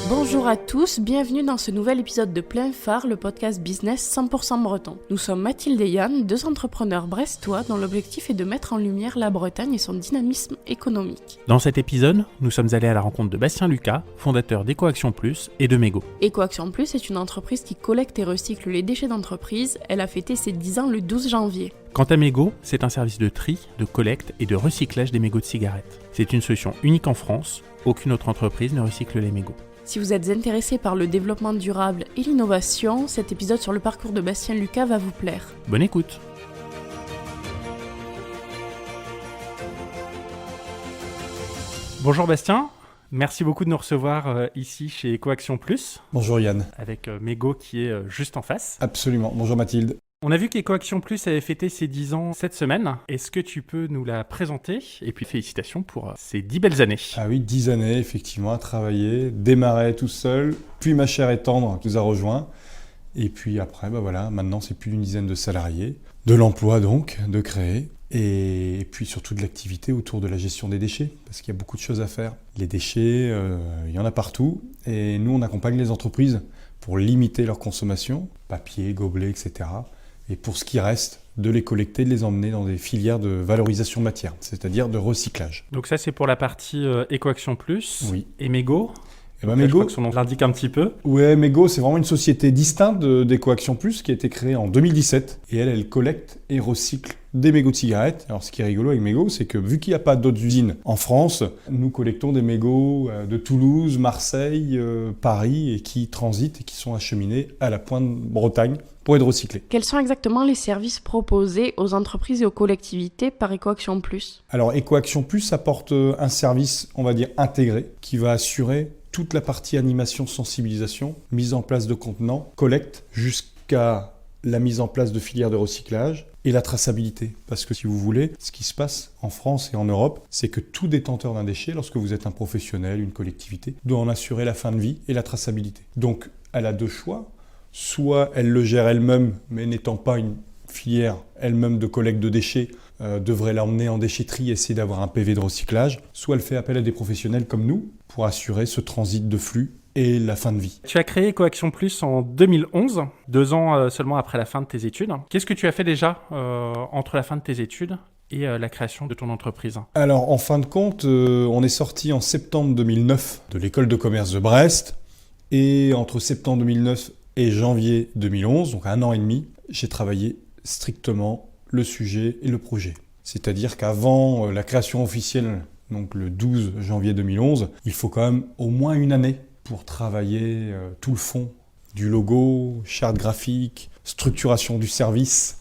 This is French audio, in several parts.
Bonjour à tous, bienvenue dans ce nouvel épisode de Plein Phare, le podcast business 100% breton. Nous sommes Mathilde et Yann, deux entrepreneurs brestois dont l'objectif est de mettre en lumière la Bretagne et son dynamisme économique. Dans cet épisode, nous sommes allés à la rencontre de Bastien Lucas, fondateur d'EcoAction Plus et de Mégo. EcoAction Plus est une entreprise qui collecte et recycle les déchets d'entreprise. Elle a fêté ses 10 ans le 12 janvier. Quant à Mégo, c'est un service de tri, de collecte et de recyclage des mégots de cigarettes. C'est une solution unique en France, aucune autre entreprise ne recycle les mégots. Si vous êtes intéressé par le développement durable et l'innovation, cet épisode sur le parcours de Bastien Lucas va vous plaire. Bonne écoute. Bonjour Bastien, merci beaucoup de nous recevoir ici chez EcoAction Plus. Bonjour Yann. Avec Mégo qui est juste en face. Absolument, bonjour Mathilde. On a vu qu'EcoAction Plus avait fêté ses 10 ans cette semaine. Est-ce que tu peux nous la présenter ? Et puis félicitations pour ces 10 belles années. Ah oui, 10 années effectivement à travailler, démarrer tout seul, puis ma chère et tendre nous a rejoints. Et puis après, maintenant c'est plus d'une dizaine de salariés, de l'emploi donc, de créer. Et puis surtout de l'activité autour de la gestion des déchets, parce qu'il y a beaucoup de choses à faire. Les déchets, il y en a partout. Et nous, on accompagne les entreprises pour limiter leur consommation, papier, gobelets, etc. Et pour ce qui reste, de les collecter, de les emmener dans des filières de valorisation matière, c'est-à-dire de recyclage. Donc ça, c'est pour la partie EcoAction Plus. Oui. Et Mégo ? Mégo, je crois que son nom l'indique un petit peu. Ouais, Mégo, c'est vraiment une société distincte d'EcoAction Plus qui a été créée en 2017. Et elle collecte et recycle des mégots de cigarettes. Alors ce qui est rigolo avec Mégo, c'est que vu qu'il n'y a pas d'autres usines en France, nous collectons des mégots de Toulouse, Marseille, Paris, et qui transitent et qui sont acheminés à la pointe Bretagne pour être recyclés. Quels sont exactement les services proposés aux entreprises et aux collectivités par EcoAction Plus ? Alors EcoAction Plus apporte un service, on va dire, intégré, qui va assurer toute la partie animation, sensibilisation, mise en place de contenants, collecte, jusqu'à la mise en place de filières de recyclage et la traçabilité. Parce que si vous voulez, ce qui se passe en France et en Europe, c'est que tout détenteur d'un déchet, lorsque vous êtes un professionnel, une collectivité, doit en assurer la fin de vie et la traçabilité. Donc elle a deux choix. Soit elle le gère elle-même, mais n'étant pas une filière elle-même de collecte de déchets, devrait l'emmener en déchetterie et essayer d'avoir un PV de recyclage. Soit elle fait appel à des professionnels comme nous pour assurer ce transit de flux et la fin de vie. Tu as créé EcoAction Plus en 2011, 2 ans seulement après la fin de tes études. Qu'est-ce que tu as fait déjà entre la fin de tes études et la création de ton entreprise ? Alors en fin de compte, on est sorti en septembre 2009 de l'école de commerce de Brest. Et entre septembre 2009 et janvier 2011, donc 1 an et demi, j'ai travaillé strictement le sujet et le projet. C'est-à-dire qu'avant la création officielle, donc le 12 janvier 2011, il faut quand même au moins une année pour travailler tout le fond du logo, charte graphique, structuration du service,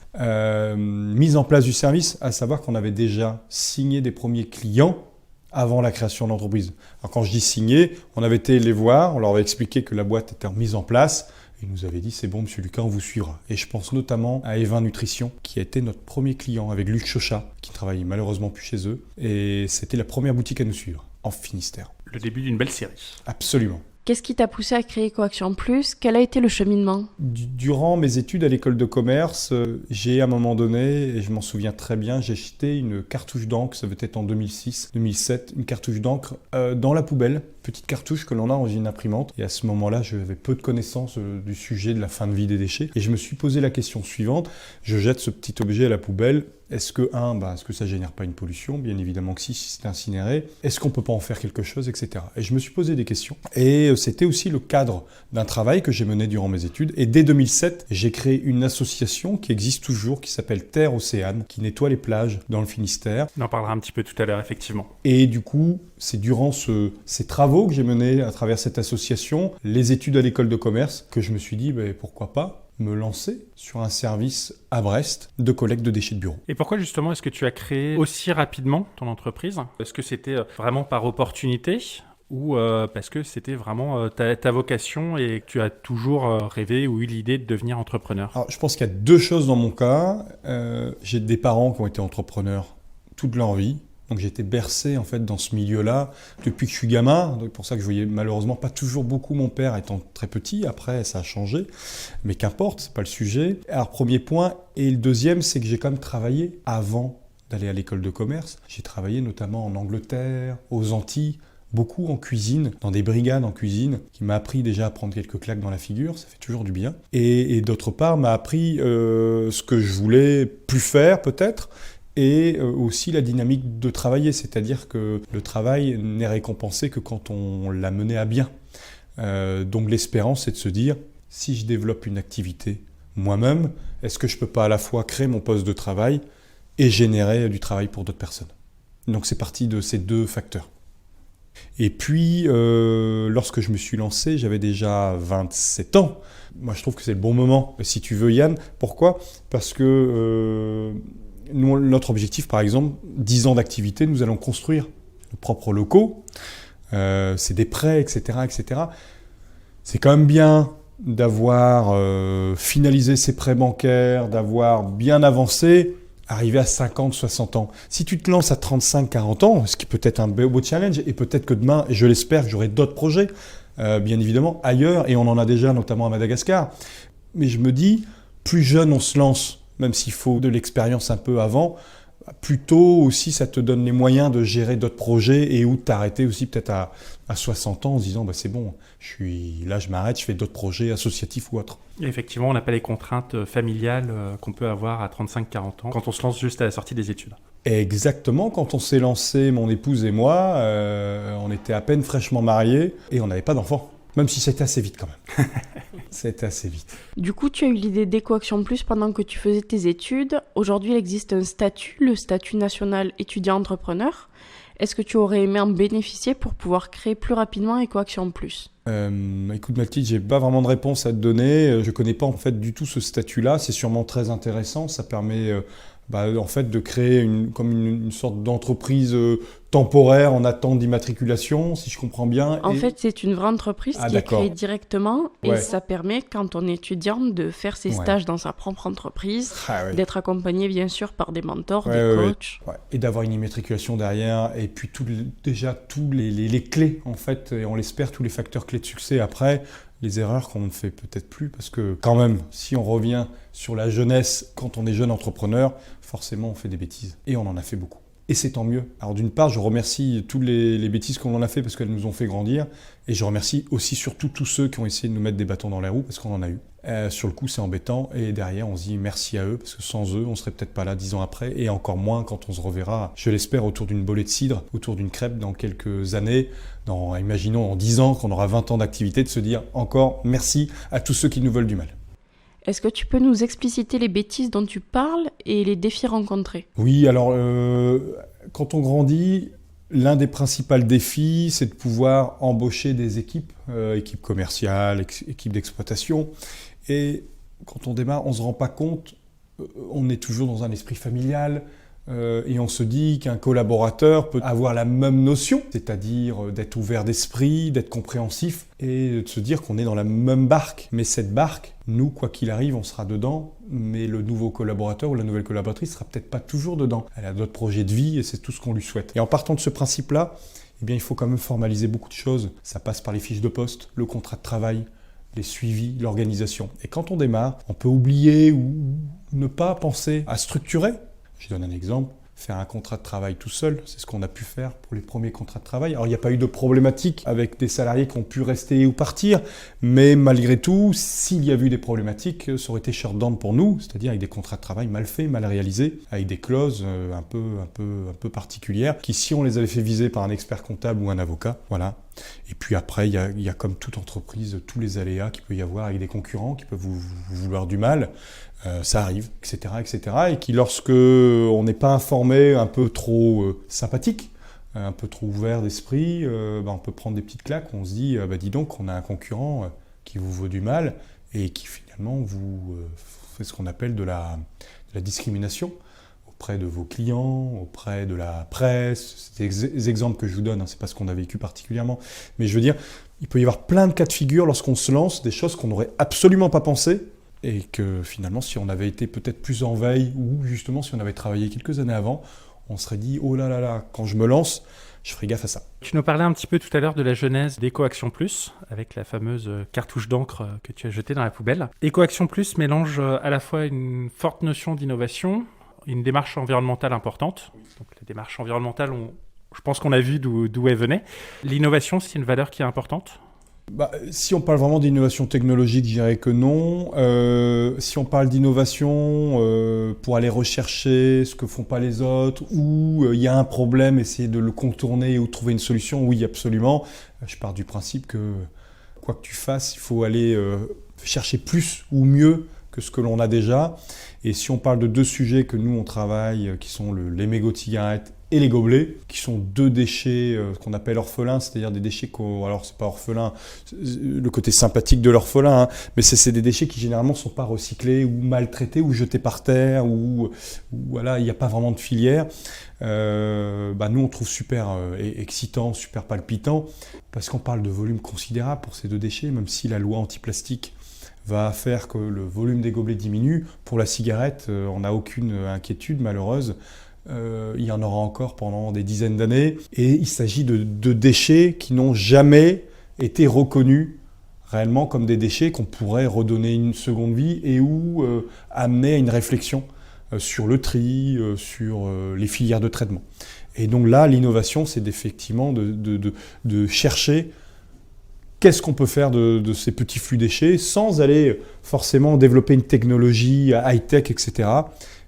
mise en place du service, à savoir qu'on avait déjà signé des premiers clients avant la création de l'entreprise. Alors quand je dis signé, on avait été les voir, on leur avait expliqué que la boîte était mise en place. Ils nous avaient dit, c'est bon, monsieur Lucas, on vous suivra. Et je pense notamment à Evin Nutrition, qui a été notre premier client avec Luc Chochat, qui travaille malheureusement plus chez eux. Et c'était la première boutique à nous suivre, en Finistère. Le début d'une belle série. Absolument. Qu'est-ce qui t'a poussé à créer EcoAction Plus ? Quel a été le cheminement ? Durant mes études à l'école de commerce, j'ai à un moment donné, et je m'en souviens très bien, j'ai jeté une cartouche d'encre, ça devait être en 2006, 2007, une cartouche d'encre dans la poubelle, petite cartouche que l'on a dans une imprimante. Et à ce moment-là, j'avais peu de connaissances du sujet de la fin de vie des déchets. Et je me suis posé la question suivante, je jette ce petit objet à la poubelle. Est-ce que, est-ce que ça génère pas une pollution ? Bien évidemment que si c'est incinéré. Est-ce qu'on peut pas en faire quelque chose, etc. Et je me suis posé des questions. Et c'était aussi le cadre d'un travail que j'ai mené durant mes études. Et dès 2007, j'ai créé une association qui existe toujours, qui s'appelle Terre Océane, qui nettoie les plages dans le Finistère. On en parlera un petit peu tout à l'heure, effectivement. Et du coup, c'est durant ces travaux que j'ai menés à travers cette association, les études à l'école de commerce, que je me suis dit, pourquoi pas me lancer sur un service à Brest de collecte de déchets de bureau. Et pourquoi justement est-ce que tu as créé aussi rapidement ton entreprise ? Est-ce que c'était vraiment par opportunité ou parce que c'était vraiment ta vocation et que tu as toujours rêvé ou eu l'idée de devenir entrepreneur ? Alors, je pense qu'il y a deux choses dans mon cas. J'ai des parents qui ont été entrepreneurs toute leur vie. Donc j'ai été bercé en fait dans ce milieu-là depuis que je suis gamin. Donc pour ça que je voyais malheureusement pas toujours beaucoup mon père étant très petit. Après ça a changé, mais qu'importe, c'est pas le sujet. Alors premier point, et le deuxième, c'est que j'ai quand même travaillé avant d'aller à l'école de commerce. J'ai travaillé notamment en Angleterre, aux Antilles, beaucoup en cuisine, dans des brigades en cuisine, qui m'a appris déjà à prendre quelques claques dans la figure, ça fait toujours du bien. Et d'autre part, m'a appris ce que je voulais plus faire peut-être, et aussi la dynamique de travailler, c'est-à-dire que le travail n'est récompensé que quand on l'a mené à bien. Donc l'espérance, c'est de se dire, si je développe une activité moi-même, est-ce que je ne peux pas à la fois créer mon poste de travail et générer du travail pour d'autres personnes? Donc c'est parti de ces deux facteurs. Et puis, lorsque je me suis lancé, j'avais déjà 27 ans. Moi, je trouve que c'est le bon moment, si tu veux, Yann. Pourquoi ? Parce que nous, notre objectif, par exemple, 10 ans d'activité, nous allons construire nos propres locaux. C'est des prêts, etc., etc. C'est quand même bien d'avoir finalisé ses prêts bancaires, d'avoir bien avancé, arriver à 50, 60 ans. Si tu te lances à 35, 40 ans, ce qui peut être un beau challenge, et peut-être que demain, et je l'espère, j'aurai d'autres projets, bien évidemment, ailleurs, et on en a déjà, notamment à Madagascar. Mais je me dis, plus jeune on se lance, même s'il faut de l'expérience un peu avant, plus tôt aussi, ça te donne les moyens de gérer d'autres projets et ou de t'arrêter aussi peut-être à 60 ans en se disant c'est bon, je m'arrête, je fais d'autres projets associatifs ou autres. Et effectivement, on n'a pas les contraintes familiales qu'on peut avoir à 35-40 ans quand on se lance juste à la sortie des études. Exactement, quand on s'est lancé, mon épouse et moi, on était à peine fraîchement mariés et on n'avait pas d'enfants. Même si c'était assez vite quand même. C'était assez vite. Du coup, tu as eu l'idée d'EcoAction Plus pendant que tu faisais tes études. Aujourd'hui, il existe un statut, le statut national étudiant-entrepreneur. Est-ce que tu aurais aimé en bénéficier pour pouvoir créer plus rapidement EcoAction Plus ? Écoute Mathilde, j'ai pas vraiment de réponse à te donner. Je connais pas en fait du tout ce statut-là. C'est sûrement très intéressant. Ça permet en fait de créer une sorte d'entreprise temporaire en attente d'immatriculation, si je comprends bien. En fait, c'est une vraie entreprise qui est créée directement et ça permet, quand on est étudiant, de faire ses stages dans sa propre entreprise, d'être accompagné bien sûr par des mentors, des coachs. Et d'avoir une immatriculation derrière et puis tous les clés en fait, et on l'espère, tous les facteurs clés de succès après. Les erreurs qu'on ne fait peut-être plus, parce que quand même, si on revient sur la jeunesse, quand on est jeune entrepreneur, forcément on fait des bêtises. Et on en a fait beaucoup. Et c'est tant mieux. Alors d'une part, je remercie toutes les bêtises qu'on en a fait parce qu'elles nous ont fait grandir. Et je remercie aussi surtout tous ceux qui ont essayé de nous mettre des bâtons dans les roues, parce qu'on en a eu. Sur le coup, c'est embêtant. Et derrière, on se dit merci à eux, parce que sans eux, on serait peut-être pas là 10 ans après. Et encore moins quand on se reverra, je l'espère, autour d'une bolée de cidre, autour d'une crêpe dans quelques années. Imaginons en 10 ans qu'on aura 20 ans d'activité, de se dire encore merci à tous ceux qui nous veulent du mal. Est-ce que tu peux nous expliciter les bêtises dont tu parles et les défis rencontrés ? Oui, alors quand on grandit, l'un des principaux défis, c'est de pouvoir embaucher des équipes, équipes commerciales, équipes d'exploitation. Et quand on démarre, on ne se rend pas compte, on est toujours dans un esprit familial. Et on se dit qu'un collaborateur peut avoir la même notion, c'est-à-dire d'être ouvert d'esprit, d'être compréhensif et de se dire qu'on est dans la même barque. Mais cette barque, nous, quoi qu'il arrive, on sera dedans, mais le nouveau collaborateur ou la nouvelle collaboratrice sera peut-être pas toujours dedans. Elle a d'autres projets de vie et c'est tout ce qu'on lui souhaite. Et en partant de ce principe-là, eh bien, il faut quand même formaliser beaucoup de choses. Ça passe par les fiches de poste, le contrat de travail, les suivis, l'organisation. Et quand on démarre, on peut oublier ou ne pas penser à structurer. Je donne un exemple, faire un contrat de travail tout seul, c'est ce qu'on a pu faire pour les premiers contrats de travail. Alors il n'y a pas eu de problématique avec des salariés qui ont pu rester ou partir, mais malgré tout, s'il y a eu des problématiques, ça aurait été short-down pour nous, c'est-à-dire avec des contrats de travail mal faits, mal réalisés, avec des clauses un peu particulières, qui si on les avait fait viser par un expert comptable ou un avocat, voilà. Et puis après, il y a comme toute entreprise, tous les aléas qu'il peut y avoir avec des concurrents qui peuvent vous vouloir du mal. Ça arrive, etc., etc. Et qui, lorsque on n'est pas informé, un peu trop sympathique, un peu trop ouvert d'esprit, on peut prendre des petites claques. On se dit, dis donc, on a un concurrent qui vous vaut du mal et qui finalement vous fait ce qu'on appelle de la discrimination auprès de vos clients, auprès de la presse. C'est des exemples que je vous donne, c'est pas ce qu'on a vécu particulièrement. Mais je veux dire, il peut y avoir plein de cas de figure lorsqu'on se lance, des choses qu'on n'aurait absolument pas pensé. Et que finalement, si on avait été peut-être plus en veille, ou justement si on avait travaillé quelques années avant, on serait dit « Oh là là là, quand je me lance, je ferai gaffe à ça ». Tu nous parlais un petit peu tout à l'heure de la genèse d'EcoAction Plus, avec la fameuse cartouche d'encre que tu as jetée dans la poubelle. EcoAction Plus mélange à la fois une forte notion d'innovation, une démarche environnementale importante. Donc les démarches environnementales ont Je pense qu'on a vu d'où elle venait. L'innovation, c'est une valeur qui est importante ? Si on parle vraiment d'innovation technologique, je dirais que non. Si on parle d'innovation pour aller rechercher ce que font pas les autres, ou il y a un problème, essayer de le contourner ou trouver une solution, oui, absolument. Je pars du principe que quoi que tu fasses, il faut aller chercher plus ou mieux que ce que l'on a déjà. Et si on parle de deux sujets que nous on travaille, qui sont les mégots de cigarettes et les gobelets, qui sont deux déchets qu'on appelle orphelins, c'est-à-dire des déchets alors c'est pas orphelin, le côté sympathique de l'orphelin, hein, mais c'est des déchets qui généralement sont pas recyclés ou maltraités ou jetés par terre ou voilà, il n'y a pas vraiment de filière. Nous on trouve super excitant, super palpitant, parce qu'on parle de volume considérable pour ces deux déchets, même si la loi anti-plastique va faire que le volume des gobelets diminue. Pour la cigarette, on n'a aucune inquiétude malheureuse. Il y en aura encore pendant des dizaines d'années. Et il s'agit de déchets qui n'ont jamais été reconnus réellement comme des déchets qu'on pourrait redonner une seconde vie et ou amener à une réflexion sur le tri, sur les filières de traitement. Et donc là, l'innovation, c'est effectivement de chercher qu'est-ce qu'on peut faire de ces petits flux déchets sans aller forcément développer une technologie high-tech, etc.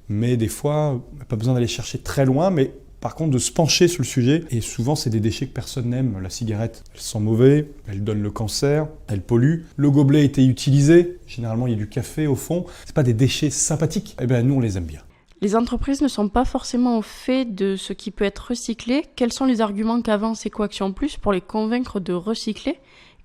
Mais des fois, pas besoin d'aller chercher très loin, mais par contre de se pencher sur le sujet. Et souvent, c'est des déchets que personne n'aime. La cigarette, elle sent mauvais, elle donne le cancer, elle pollue. Le gobelet a été utilisé. Généralement, il y a du café au fond. C'est pas des déchets sympathiques. Eh bien, nous, on les aime bien. Les entreprises ne sont pas forcément au fait de ce qui peut être recyclé. Quels sont les arguments qu'avance EcoAction Plus pour les convaincre de recycler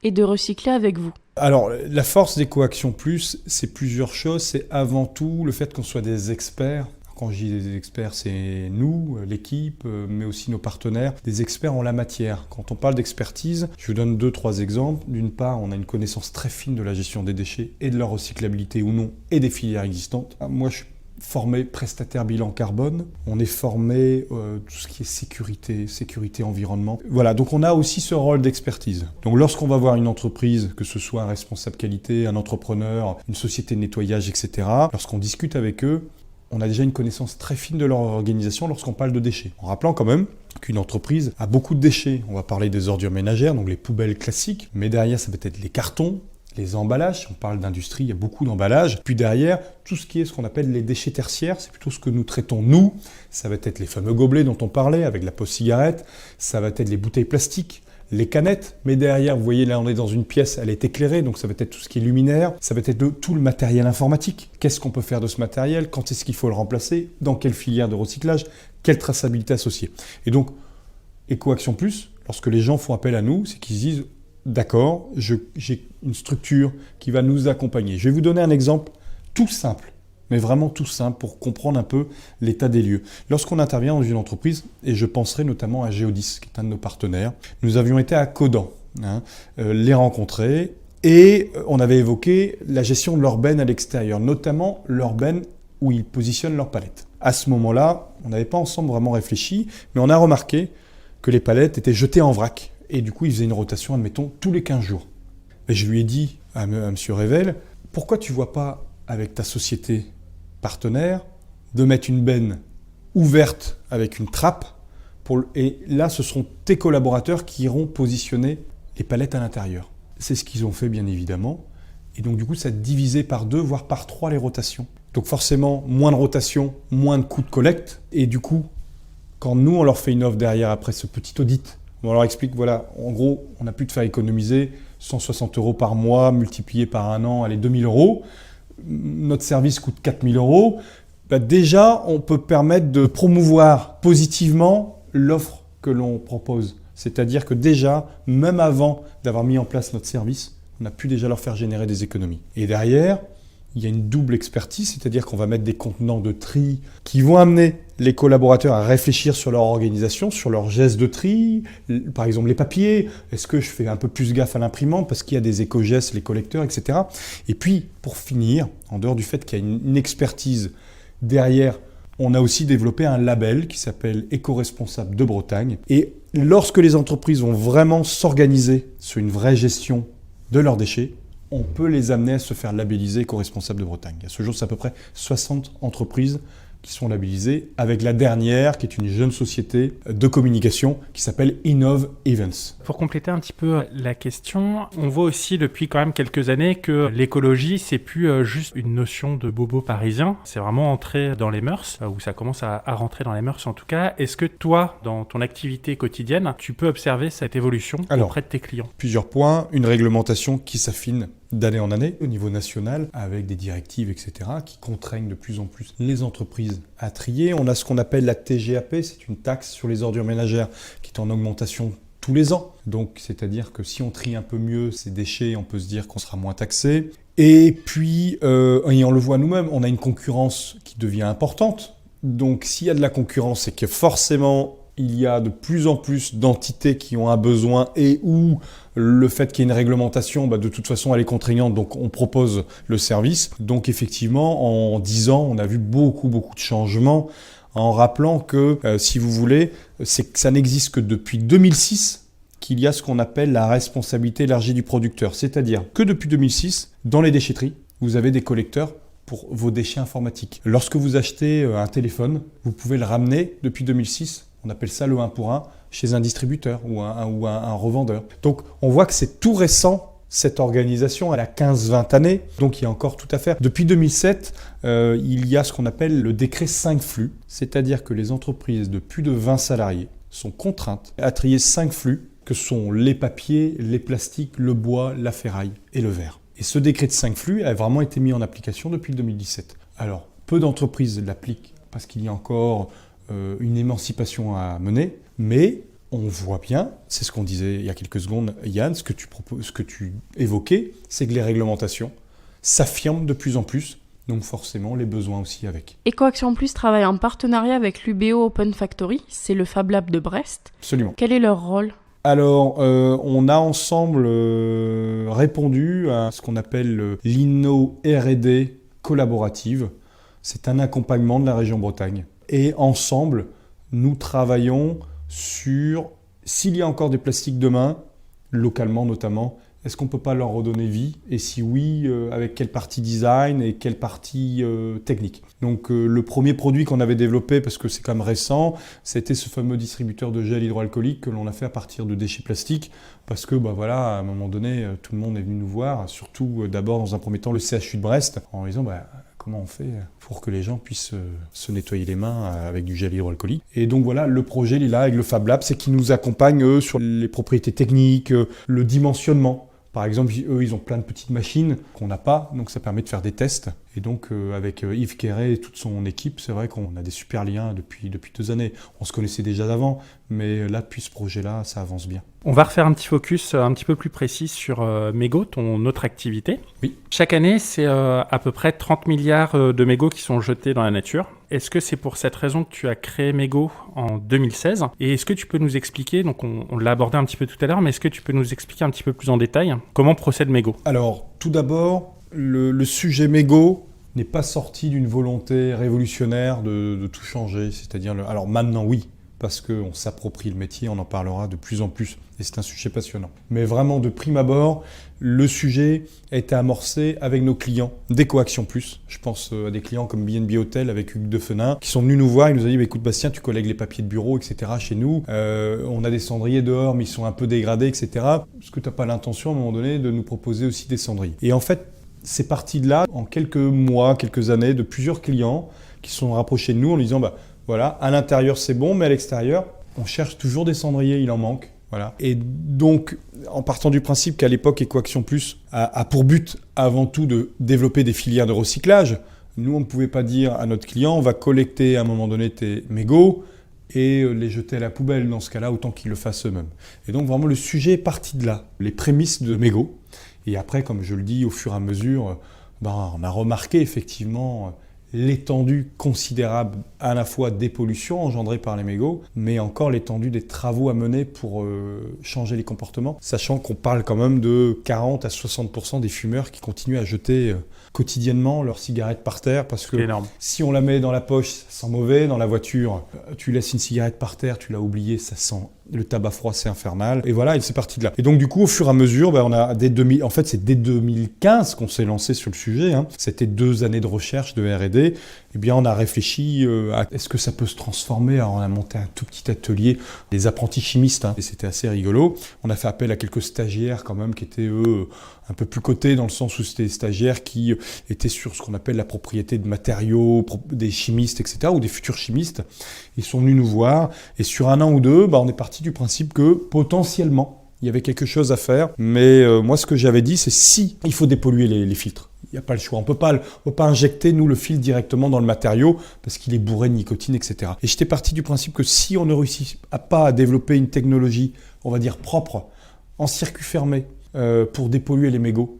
et de recycler avec vous? Alors, la force d'EcoAction Plus, c'est plusieurs choses. C'est avant tout le fait qu'on soit des experts. Quand je dis des experts, c'est nous, l'équipe, mais aussi nos partenaires, des experts en la matière. Quand on parle d'expertise, je vous donne 2-3 exemples. D'une part, on a une connaissance très fine de la gestion des déchets et de leur recyclabilité ou non, et des filières existantes. Moi, je suis formé prestataire bilan carbone, on est formé tout ce qui est sécurité environnement. Voilà, donc on a aussi ce rôle d'expertise. Donc lorsqu'on va voir une entreprise, que ce soit un responsable qualité, un entrepreneur, une société de nettoyage, etc., lorsqu'on discute avec eux, on a déjà une connaissance très fine de leur organisation lorsqu'on parle de déchets. En rappelant quand même qu'une entreprise a beaucoup de déchets. On va parler des ordures ménagères, donc les poubelles classiques, mais derrière ça peut être les cartons, les emballages, si on parle d'industrie, il y a beaucoup d'emballages. Puis derrière, tout ce qui est ce qu'on appelle les déchets tertiaires, c'est plutôt ce que nous traitons nous. Ça va être les fameux gobelets dont on parlait avec la pause cigarette, ça va être les bouteilles plastiques, les canettes, mais derrière, vous voyez là on est dans une pièce, elle est éclairée, donc ça va être tout ce qui est luminaire, ça va être tout le matériel informatique. Qu'est-ce qu'on peut faire de ce matériel? Quand est-ce qu'il faut le remplacer? Dans quelle filière de recyclage? Quelle traçabilité associée? Et donc, EcoAction Plus, lorsque les gens font appel à nous, c'est qu'ils disent d'accord, j'ai une structure qui va nous accompagner. Je vais vous donner un exemple tout simple, mais vraiment tout simple pour comprendre un peu l'état des lieux. Lorsqu'on intervient dans une entreprise, et je penserai notamment à Geodis, qui est un de nos partenaires, nous avions été à Codan, les rencontrer, et on avait évoqué la gestion de leur benne à l'extérieur, notamment leur benne où ils positionnent leurs palettes. À ce moment-là, on n'avait pas ensemble vraiment réfléchi, mais on a remarqué que les palettes étaient jetées en vrac. Et du coup, il faisait une rotation, admettons, tous les 15 jours. Et je lui ai dit à M. Revel, pourquoi tu ne vois pas avec ta société partenaire de mettre une benne ouverte avec une trappe et là, ce seront tes collaborateurs qui iront positionner les palettes à l'intérieur. C'est ce qu'ils ont fait, bien évidemment. Et donc, du coup, ça a divisé par 2, voire par 3 les rotations. Donc forcément, moins de rotation, moins de coûts de collecte. Et du coup, quand nous, on leur fait une offre derrière après ce petit audit, on leur explique, voilà, en gros, on a pu te faire économiser 160 € par mois, multiplié par un an, allez, 2 000 €. Notre service coûte 4 000 €. Déjà, on peut permettre de promouvoir positivement l'offre que l'on propose. C'est-à-dire que déjà, même avant d'avoir mis en place notre service, on a pu déjà leur faire générer des économies. Et derrière, il y a une double expertise, c'est-à-dire qu'on va mettre des contenants de tri qui vont amener les collaborateurs à réfléchir sur leur organisation, sur leurs gestes de tri, par exemple les papiers, est-ce que je fais un peu plus gaffe à l'imprimante parce qu'il y a des éco-gestes, les collecteurs, etc. Et puis, pour finir, en dehors du fait qu'il y a une expertise derrière, on a aussi développé un label qui s'appelle Éco-responsable de Bretagne. Et lorsque les entreprises vont vraiment s'organiser sur une vraie gestion de leurs déchets, on peut les amener à se faire labelliser éco-responsables de Bretagne. À ce jour, c'est à peu près 60 entreprises qui sont labellisés, avec la dernière, qui est une jeune société de communication qui s'appelle Innov Events. Pour compléter un petit peu la question, on voit aussi depuis quand même quelques années que l'écologie, c'est plus juste une notion de bobo parisien, c'est vraiment entrer dans les mœurs, ou ça commence à rentrer dans les mœurs en tout cas. Est-ce que toi, dans ton activité quotidienne, tu peux observer cette évolution auprès de tes clients? Plusieurs points, une réglementation qui s'affine d'année en année au niveau national avec des directives, etc., qui contraignent de plus en plus les entreprises à trier. On a ce qu'on appelle la TGAP, c'est une taxe sur les ordures ménagères qui est en augmentation tous les ans. Donc, c'est-à-dire que si on trie un peu mieux ces déchets, on peut se dire qu'on sera moins taxé. Et puis, et on le voit nous-mêmes, on a une concurrence qui devient importante. Donc, s'il y a de la concurrence, c'est que forcément, il y a de plus en plus d'entités qui ont un besoin et où le fait qu'il y ait une réglementation, de toute façon, elle est contraignante, donc on propose le service. Donc effectivement, en 10 ans, on a vu beaucoup de changements en rappelant que, si vous voulez, c'est que ça n'existe que depuis 2006 qu'il y a ce qu'on appelle la responsabilité élargie du producteur. C'est-à-dire que depuis 2006, dans les déchetteries, vous avez des collecteurs pour vos déchets informatiques. Lorsque vous achetez un téléphone, vous pouvez le ramener depuis 2006. On appelle ça le 1 pour 1 chez un distributeur ou un revendeur. Donc on voit que c'est tout récent, cette organisation, elle a 15-20 années, donc il y a encore tout à faire. Depuis 2007, il y a ce qu'on appelle le décret 5 flux, c'est-à-dire que les entreprises de plus de 20 salariés sont contraintes à trier 5 flux, que sont les papiers, les plastiques, le bois, la ferraille et le verre. Et ce décret de 5 flux a vraiment été mis en application depuis 2017. Alors, peu d'entreprises l'appliquent parce qu'il y a encore une émancipation à mener, mais on voit bien, c'est ce qu'on disait il y a quelques secondes, Yann, ce que tu évoquais, c'est que les réglementations s'affirment de plus en plus, donc forcément les besoins aussi avec. EcoAction Plus travaille en partenariat avec l'UBO Open Factory, c'est le Fab Lab de Brest. Absolument. Quel est leur rôle ? Alors, on a ensemble répondu à ce qu'on appelle l'Inno R&D collaborative. C'est un accompagnement de la région Bretagne. Et ensemble, nous travaillons sur, s'il y a encore des plastiques demain, localement notamment, est-ce qu'on ne peut pas leur redonner vie? Et si oui, avec quelle partie design et quelle partie technique? Donc le premier produit qu'on avait développé, parce que c'est quand même récent, c'était ce fameux distributeur de gel hydroalcoolique que l'on a fait à partir de déchets plastiques. Parce que à un moment donné, tout le monde est venu nous voir, surtout d'abord dans un premier temps le CHU de Brest, en disant comment on fait pour que les gens puissent se nettoyer les mains avec du gel hydroalcoolique. Et donc voilà, le projet il est là avec le Fab Lab, c'est qu'ils nous accompagnent eux sur les propriétés techniques, le dimensionnement. Par exemple, eux, ils ont plein de petites machines qu'on n'a pas, donc ça permet de faire des tests. Et donc, avec Yves Quéret et toute son équipe, c'est vrai qu'on a des super liens depuis 2 années. On se connaissait déjà d'avant, mais là, depuis ce projet-là, ça avance bien. On va refaire un petit focus un petit peu plus précis sur mégots, ton autre activité. Oui. Chaque année, c'est à peu près 30 milliards de mégots qui sont jetés dans la nature. Est-ce que c'est pour cette raison que tu as créé Mégots en 2016 ? Et est-ce que tu peux nous expliquer, donc on l'a abordé un petit peu tout à l'heure, mais est-ce que tu peux nous expliquer un petit peu plus en détail comment procède Mégots ? Alors, tout d'abord, le sujet mégot n'est pas sorti d'une volonté révolutionnaire de tout changer. C'est-à-dire, alors maintenant, oui, parce qu'on s'approprie le métier, on en parlera de plus en plus, et c'est un sujet passionnant. Mais vraiment, de prime abord, le sujet a été amorcé avec nos clients d'EcoAction Plus. Je pense à des clients comme B&B Hotel avec Hugues Defenin, qui sont venus nous voir, ils nous ont dit écoute Bastien, tu collègues les papiers de bureau, etc. chez nous, on a des cendriers dehors, mais ils sont un peu dégradés, etc. Est-ce que tu n'as pas l'intention, à un moment donné, de nous proposer aussi des cendriers ? Et en fait, c'est parti de là, en quelques mois, quelques années, de plusieurs clients qui se sont rapprochés de nous en disant voilà, à l'intérieur c'est bon, mais à l'extérieur, on cherche toujours des cendriers, il en manque. Voilà. Et donc, en partant du principe qu'à l'époque, EcoAction Plus a pour but avant tout de développer des filières de recyclage, nous, on ne pouvait pas dire à notre client, on va collecter à un moment donné tes mégots et les jeter à la poubelle. Dans ce cas-là, autant qu'ils le fassent eux-mêmes. Et donc, vraiment, le sujet est parti de là, les prémices de mégots. Et après, comme je le dis, au fur et à mesure, on a remarqué effectivement l'étendue considérable à la fois des pollutions engendrées par les mégots, mais encore l'étendue des travaux à mener pour changer les comportements, sachant qu'on parle quand même de 40 à 60% des fumeurs qui continuent à jeter quotidiennement leurs cigarettes par terre, parce que si on la met dans la poche, ça sent mauvais, dans la voiture, tu laisses une cigarette par terre, tu l'as oubliée, ça sent le tabac froid, c'est infernal. Et voilà, et c'est parti de là. Et donc du coup, au fur et à mesure, on a en fait, c'est dès 2015 qu'on s'est lancé sur le sujet. C'était 2 années de recherche de R&D. eh bien, on a réfléchi à est-ce que ça peut se transformer. Alors, on a monté un tout petit atelier des apprentis chimistes, et c'était assez rigolo. On a fait appel à quelques stagiaires quand même qui étaient, eux, un peu plus cotés dans le sens où c'était des stagiaires qui étaient sur ce qu'on appelle la propriété de matériaux, des chimistes, etc., ou des futurs chimistes. Ils sont venus nous voir et sur 1 an ou 2, on est parti du principe que potentiellement, il y avait quelque chose à faire. Mais moi, ce que j'avais dit, c'est si il faut dépolluer les filtres. Il n'y a pas le choix. On peut pas injecter, nous, le filtre directement dans le matériau parce qu'il est bourré de nicotine, etc. Et j'étais parti du principe que si on ne réussit pas à développer une technologie, on va dire propre, en circuit fermé, pour dépolluer les mégots,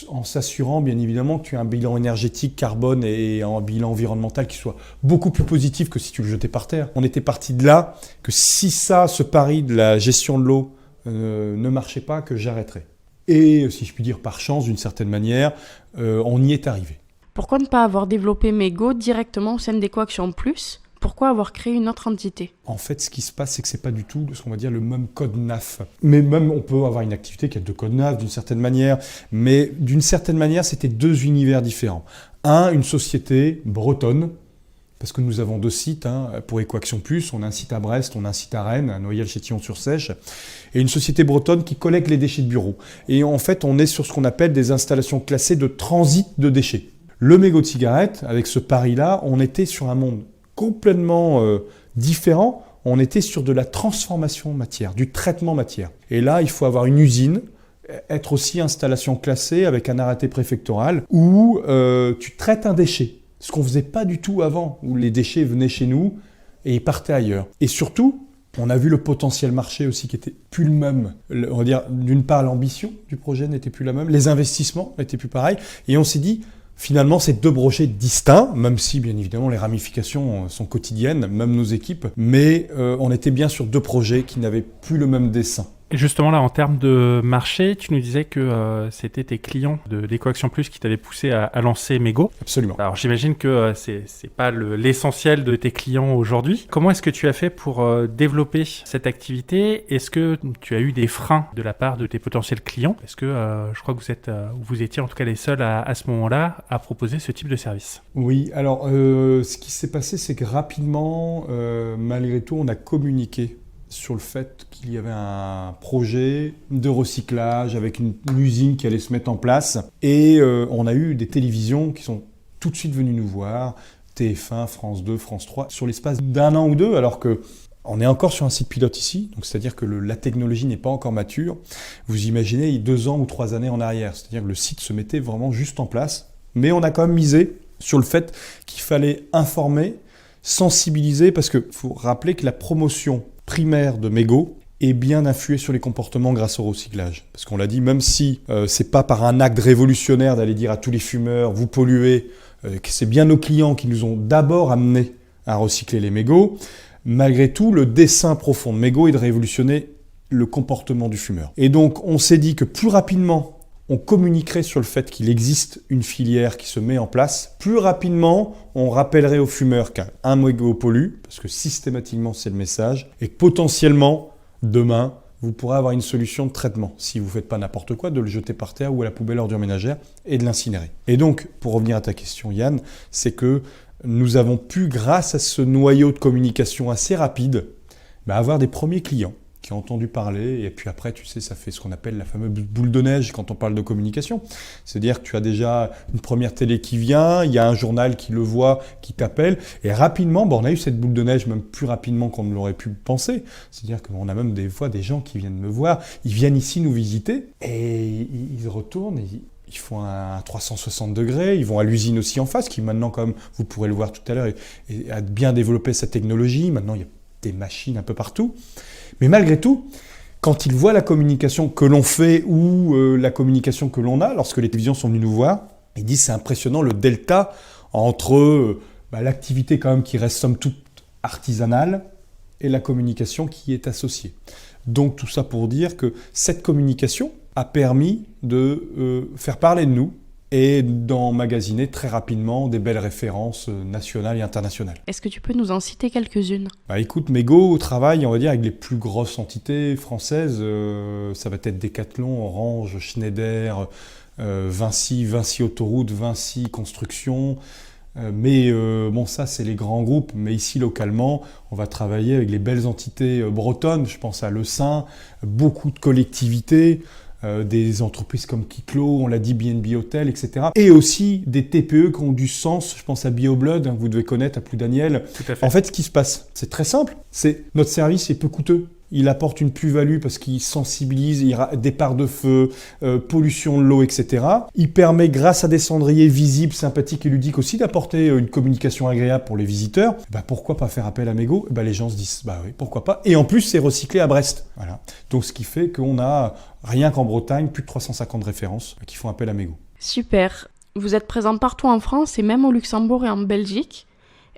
en s'assurant bien évidemment que tu as un bilan énergétique, carbone et un bilan environnemental qui soit beaucoup plus positif que si tu le jetais par terre. On était parti de là que si ce pari de la gestion de l'eau ne marchait pas, que j'arrêterais. Et si je puis dire par chance, d'une certaine manière, on y est arrivé. Pourquoi ne pas avoir développé Mego directement au sein d'EcoAction Plus ? Pourquoi avoir créé une autre entité ? En fait, ce qui se passe, c'est que ce n'est pas du tout ce qu'on va dire le même code NAF. Mais même, on peut avoir une activité qui a 2 codes NAF d'une certaine manière. Mais d'une certaine manière, c'était 2 univers différents. Une société bretonne, parce que nous avons 2 sites pour EcoAction Plus. On a un site à Brest, on a un site à Rennes, à Noyelles-Châtillon-sur-Sèche. Et une société bretonne qui collecte les déchets de bureau. Et en fait, on est sur ce qu'on appelle des installations classées de transit de déchets. Le mégot de cigarette, avec ce pari-là, on était sur un monde complètement différent. On était sur de la transformation matière, du traitement matière. Et là, il faut avoir une usine, être aussi installation classée avec un arrêté préfectoral où tu traites un déchet. Ce qu'on ne faisait pas du tout avant, où les déchets venaient chez nous et ils partaient ailleurs. Et surtout, on a vu le potentiel marché aussi qui n'était plus le même. On va dire, d'une part, l'ambition du projet n'était plus la même, les investissements n'étaient plus pareils. Et on s'est dit, finalement, c'est 2 projets distincts, même si, bien évidemment, les ramifications sont quotidiennes, même nos équipes. Mais on était bien sur 2 projets qui n'avaient plus le même dessin. Et justement là, en termes de marché, tu nous disais que c'était tes clients d'EcoAction Plus qui t'avaient poussé à lancer Mego. Absolument. Alors j'imagine que c'est pas l'essentiel de tes clients aujourd'hui. Comment est-ce que tu as fait pour développer cette activité ? Est-ce que tu as eu des freins de la part de tes potentiels clients ? Est-ce que je crois que vous étiez en tout cas les seuls à ce moment-là à proposer ce type de service ? Oui, alors ce qui s'est passé, c'est que rapidement, malgré tout, on a communiqué sur le fait qu'il y avait un projet de recyclage avec une usine qui allait se mettre en place. Et on a eu des télévisions qui sont tout de suite venues nous voir, TF1, France 2, France 3, sur l'espace d'1 an ou 2, alors qu'on est encore sur un site pilote ici, donc c'est-à-dire que la technologie n'est pas encore mature. Vous imaginez 2 ans ou 3 années en arrière, c'est-à-dire que le site se mettait vraiment juste en place. Mais on a quand même misé sur le fait qu'il fallait informer, sensibiliser, parce qu'il faut rappeler que la promotion primaire de Mego est bien influée sur les comportements grâce au recyclage. Parce qu'on l'a dit, même si c'est pas par un acte révolutionnaire d'aller dire à tous les fumeurs, vous polluez, que c'est bien nos clients qui nous ont d'abord amenés à recycler les mégots, malgré tout, le dessein profond de Mego est de révolutionner le comportement du fumeur. Et donc, on s'est dit que plus rapidement on communiquerait sur le fait qu'il existe une filière qui se met en place, plus rapidement, on rappellerait aux fumeurs qu'un mégot pollue, parce que systématiquement, c'est le message, et que potentiellement, demain, vous pourrez avoir une solution de traitement, si vous ne faites pas n'importe quoi, de le jeter par terre ou à la poubelle ordure ménagère et de l'incinérer. Et donc, pour revenir à ta question, Yann, c'est que nous avons pu, grâce à ce noyau de communication assez rapide, avoir des premiers clients qui ont entendu parler, et puis après, tu sais, ça fait ce qu'on appelle la fameuse boule de neige quand on parle de communication. C'est-à-dire que tu as déjà une première télé qui vient, il y a un journal qui le voit, qui t'appelle, et rapidement, on a eu cette boule de neige même plus rapidement qu'on ne l'aurait pu penser. C'est-à-dire qu'on a même des fois des gens qui viennent me voir, ils viennent ici nous visiter, et ils retournent, et ils font un 360 degrés, ils vont à l'usine aussi en face, qui maintenant, comme vous pourrez le voir tout à l'heure, a bien développé sa technologie. Maintenant, il y a des machines un peu partout. Mais malgré tout, quand ils voient la communication que l'on fait ou la communication que l'on a, lorsque les télévisions sont venues nous voir, ils disent c'est impressionnant le delta entre l'activité quand même qui reste somme toute artisanale et la communication qui est associée. Donc tout ça pour dire que cette communication a permis de faire parler de nous et d'emmagasiner très rapidement des belles références nationales et internationales. Est-ce que tu peux nous en citer quelques-unes ? Écoute, Mego travaille, on va dire, avec les plus grosses entités françaises. Ça va être Decathlon, Orange, Schneider, Vinci Autoroute, Vinci Construction, Mais ça, c'est les grands groupes. Mais ici, localement, on va travailler avec les belles entités bretonnes. Je pense à Le Saint, beaucoup de collectivités, des entreprises comme Kiklo, on l'a dit, BNB Hotel, etc. Et aussi des TPE qui ont du sens. Je pense à BioBlood, que vous devez connaître, à Plus Daniel. Tout à fait. En fait, ce qui se passe, c'est très simple. Notre service est peu coûteux. Il apporte une plus-value parce qu'il sensibilise, il y a départ de feu, pollution de l'eau, etc. Il permet, grâce à des cendriers visibles, sympathiques et ludiques aussi, d'apporter une communication agréable pour les visiteurs. Pourquoi pas faire appel à Mego ? Les gens se disent, oui, pourquoi pas. Et en plus, c'est recyclé à Brest. Voilà. Donc, ce qui fait qu'on a, rien qu'en Bretagne, plus de 350 références qui font appel à Mego. Super. Vous êtes présent partout en France et même au Luxembourg et en Belgique.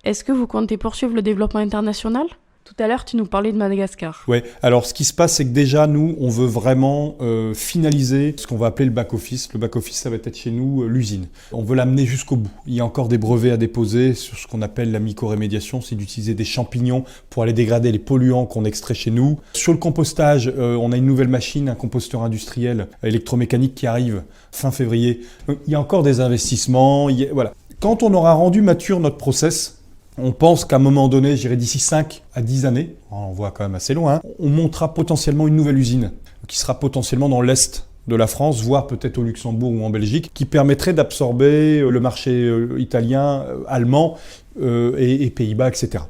Est-ce que vous comptez poursuivre le développement international ? Tout à l'heure, tu nous parlais de Madagascar. Oui, alors ce qui se passe, c'est que déjà, nous, on veut vraiment finaliser ce qu'on va appeler le back-office. Le back-office, ça va être chez nous l'usine. On veut l'amener jusqu'au bout. Il y a encore des brevets à déposer sur ce qu'on appelle la mycorémédiation, c'est d'utiliser des champignons pour aller dégrader les polluants qu'on extrait chez nous. Sur le compostage, on a une nouvelle machine, un composteur industriel électromécanique qui arrive fin février. Donc, il y a encore des investissements. Voilà. Quand on aura rendu mature notre process, on pense qu'à un moment donné, je dirais d'ici 5 à 10 années, on voit quand même assez loin, on montera potentiellement une nouvelle usine qui sera potentiellement dans l'Est de la France, voire peut-être au Luxembourg ou en Belgique, qui permettrait d'absorber le marché italien, allemand et Pays-Bas, etc.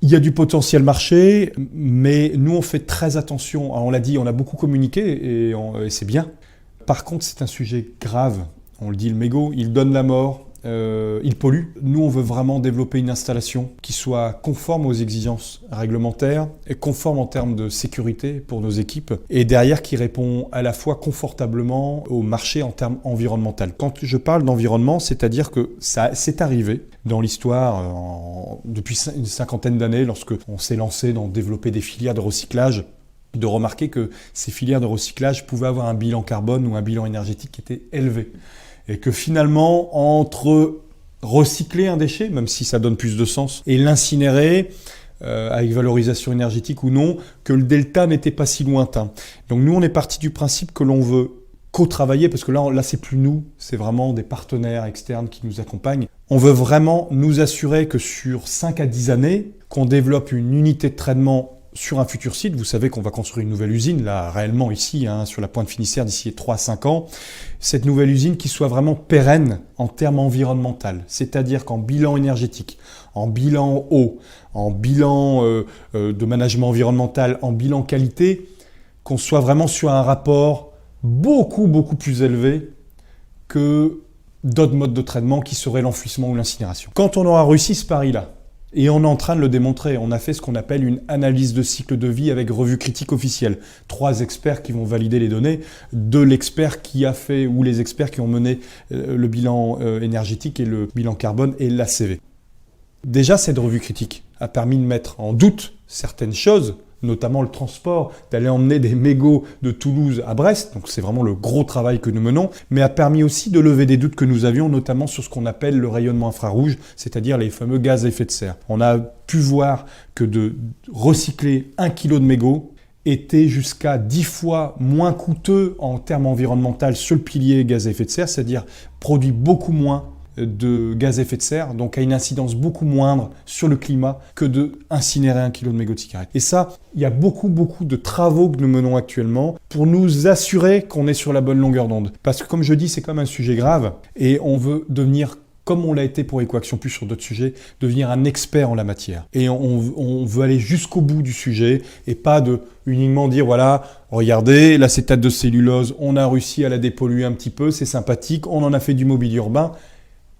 Il y a du potentiel marché, mais nous, on fait très attention. Alors, on l'a dit, on a beaucoup communiqué et c'est bien. Par contre, c'est un sujet grave. On le dit, le mégot, il donne la mort. Il pollue. Nous, on veut vraiment développer une installation qui soit conforme aux exigences réglementaires et conforme en termes de sécurité pour nos équipes et derrière qui répond à la fois confortablement au marché en termes environnementaux. Quand je parle d'environnement, c'est-à-dire que ça c'est arrivé dans l'histoire depuis une cinquantaine d'années lorsque on s'est lancé dans développer des filières de recyclage, de remarquer que ces filières de recyclage pouvaient avoir un bilan carbone ou un bilan énergétique qui était élevé. Et que finalement, entre recycler un déchet, même si ça donne plus de sens, et l'incinérer, avec valorisation énergétique ou non, que le delta n'était pas si lointain. Donc nous, on est parti du principe que l'on veut co-travailler, parce que là c'est plus nous, c'est vraiment des partenaires externes qui nous accompagnent. On veut vraiment nous assurer que sur 5 à 10 années, qu'on développe une unité de traitement sur un futur site. Vous savez qu'on va construire une nouvelle usine, là, réellement ici, sur la Pointe Finistère, d'ici 3 à 5 ans. Cette nouvelle usine qui soit vraiment pérenne en termes environnementaux. C'est-à-dire qu'en bilan énergétique, en bilan eau, en bilan de management environnemental, en bilan qualité, qu'on soit vraiment sur un rapport beaucoup, beaucoup plus élevé que d'autres modes de traitement qui seraient l'enfouissement ou l'incinération. Quand on aura réussi ce pari-là, et on est en train de le démontrer. On a fait ce qu'on appelle une analyse de cycle de vie avec revue critique officielle. 3 experts qui vont valider les données, 2 l'expert qui a fait, ou les experts qui ont mené le bilan énergétique et le bilan carbone et l'ACV. Déjà, cette revue critique a permis de mettre en doute certaines choses, notamment le transport, d'aller emmener des mégots de Toulouse à Brest, donc c'est vraiment le gros travail que nous menons, mais a permis aussi de lever des doutes que nous avions, notamment sur ce qu'on appelle le rayonnement infrarouge, c'est-à-dire les fameux gaz à effet de serre. On a pu voir que de recycler 1 kg de mégots était jusqu'à 10 fois moins coûteux en termes environnementaux sur le pilier gaz à effet de serre, c'est-à-dire produit beaucoup moins de gaz à effet de serre, donc à une incidence beaucoup moindre sur le climat que de incinérer 1 kg de mégots de cigarette. Et ça, il y a beaucoup de travaux que nous menons actuellement pour nous assurer qu'on est sur la bonne longueur d'onde. Parce que comme je dis, c'est quand même un sujet grave et on veut devenir, comme on l'a été pour Ecoaction Plus sur d'autres sujets, devenir un expert en la matière. Et on veut aller jusqu'au bout du sujet et pas de uniquement dire voilà, regardez, l'acétate de cellulose, on a réussi à la dépolluer un petit peu, c'est sympathique, on en a fait du mobilier urbain.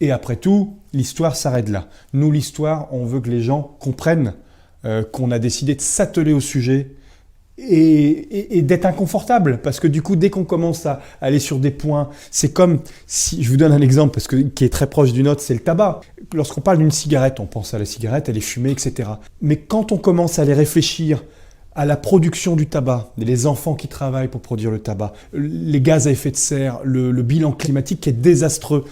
Et après tout, l'histoire s'arrête là. Nous, l'histoire, on veut que les gens comprennent qu'on a décidé de s'atteler au sujet et d'être inconfortable. Parce que du coup, dès qu'on commence à aller sur des points, c'est comme, si je vous donne un exemple parce que, qui est très proche du nôtre, c'est le tabac. Lorsqu'on parle d'une cigarette, on pense à la cigarette, elle est fumée, etc. Mais quand on commence à aller réfléchir à la production du tabac, les enfants qui travaillent pour produire le tabac, les gaz à effet de serre, le bilan climatique qui est désastreux.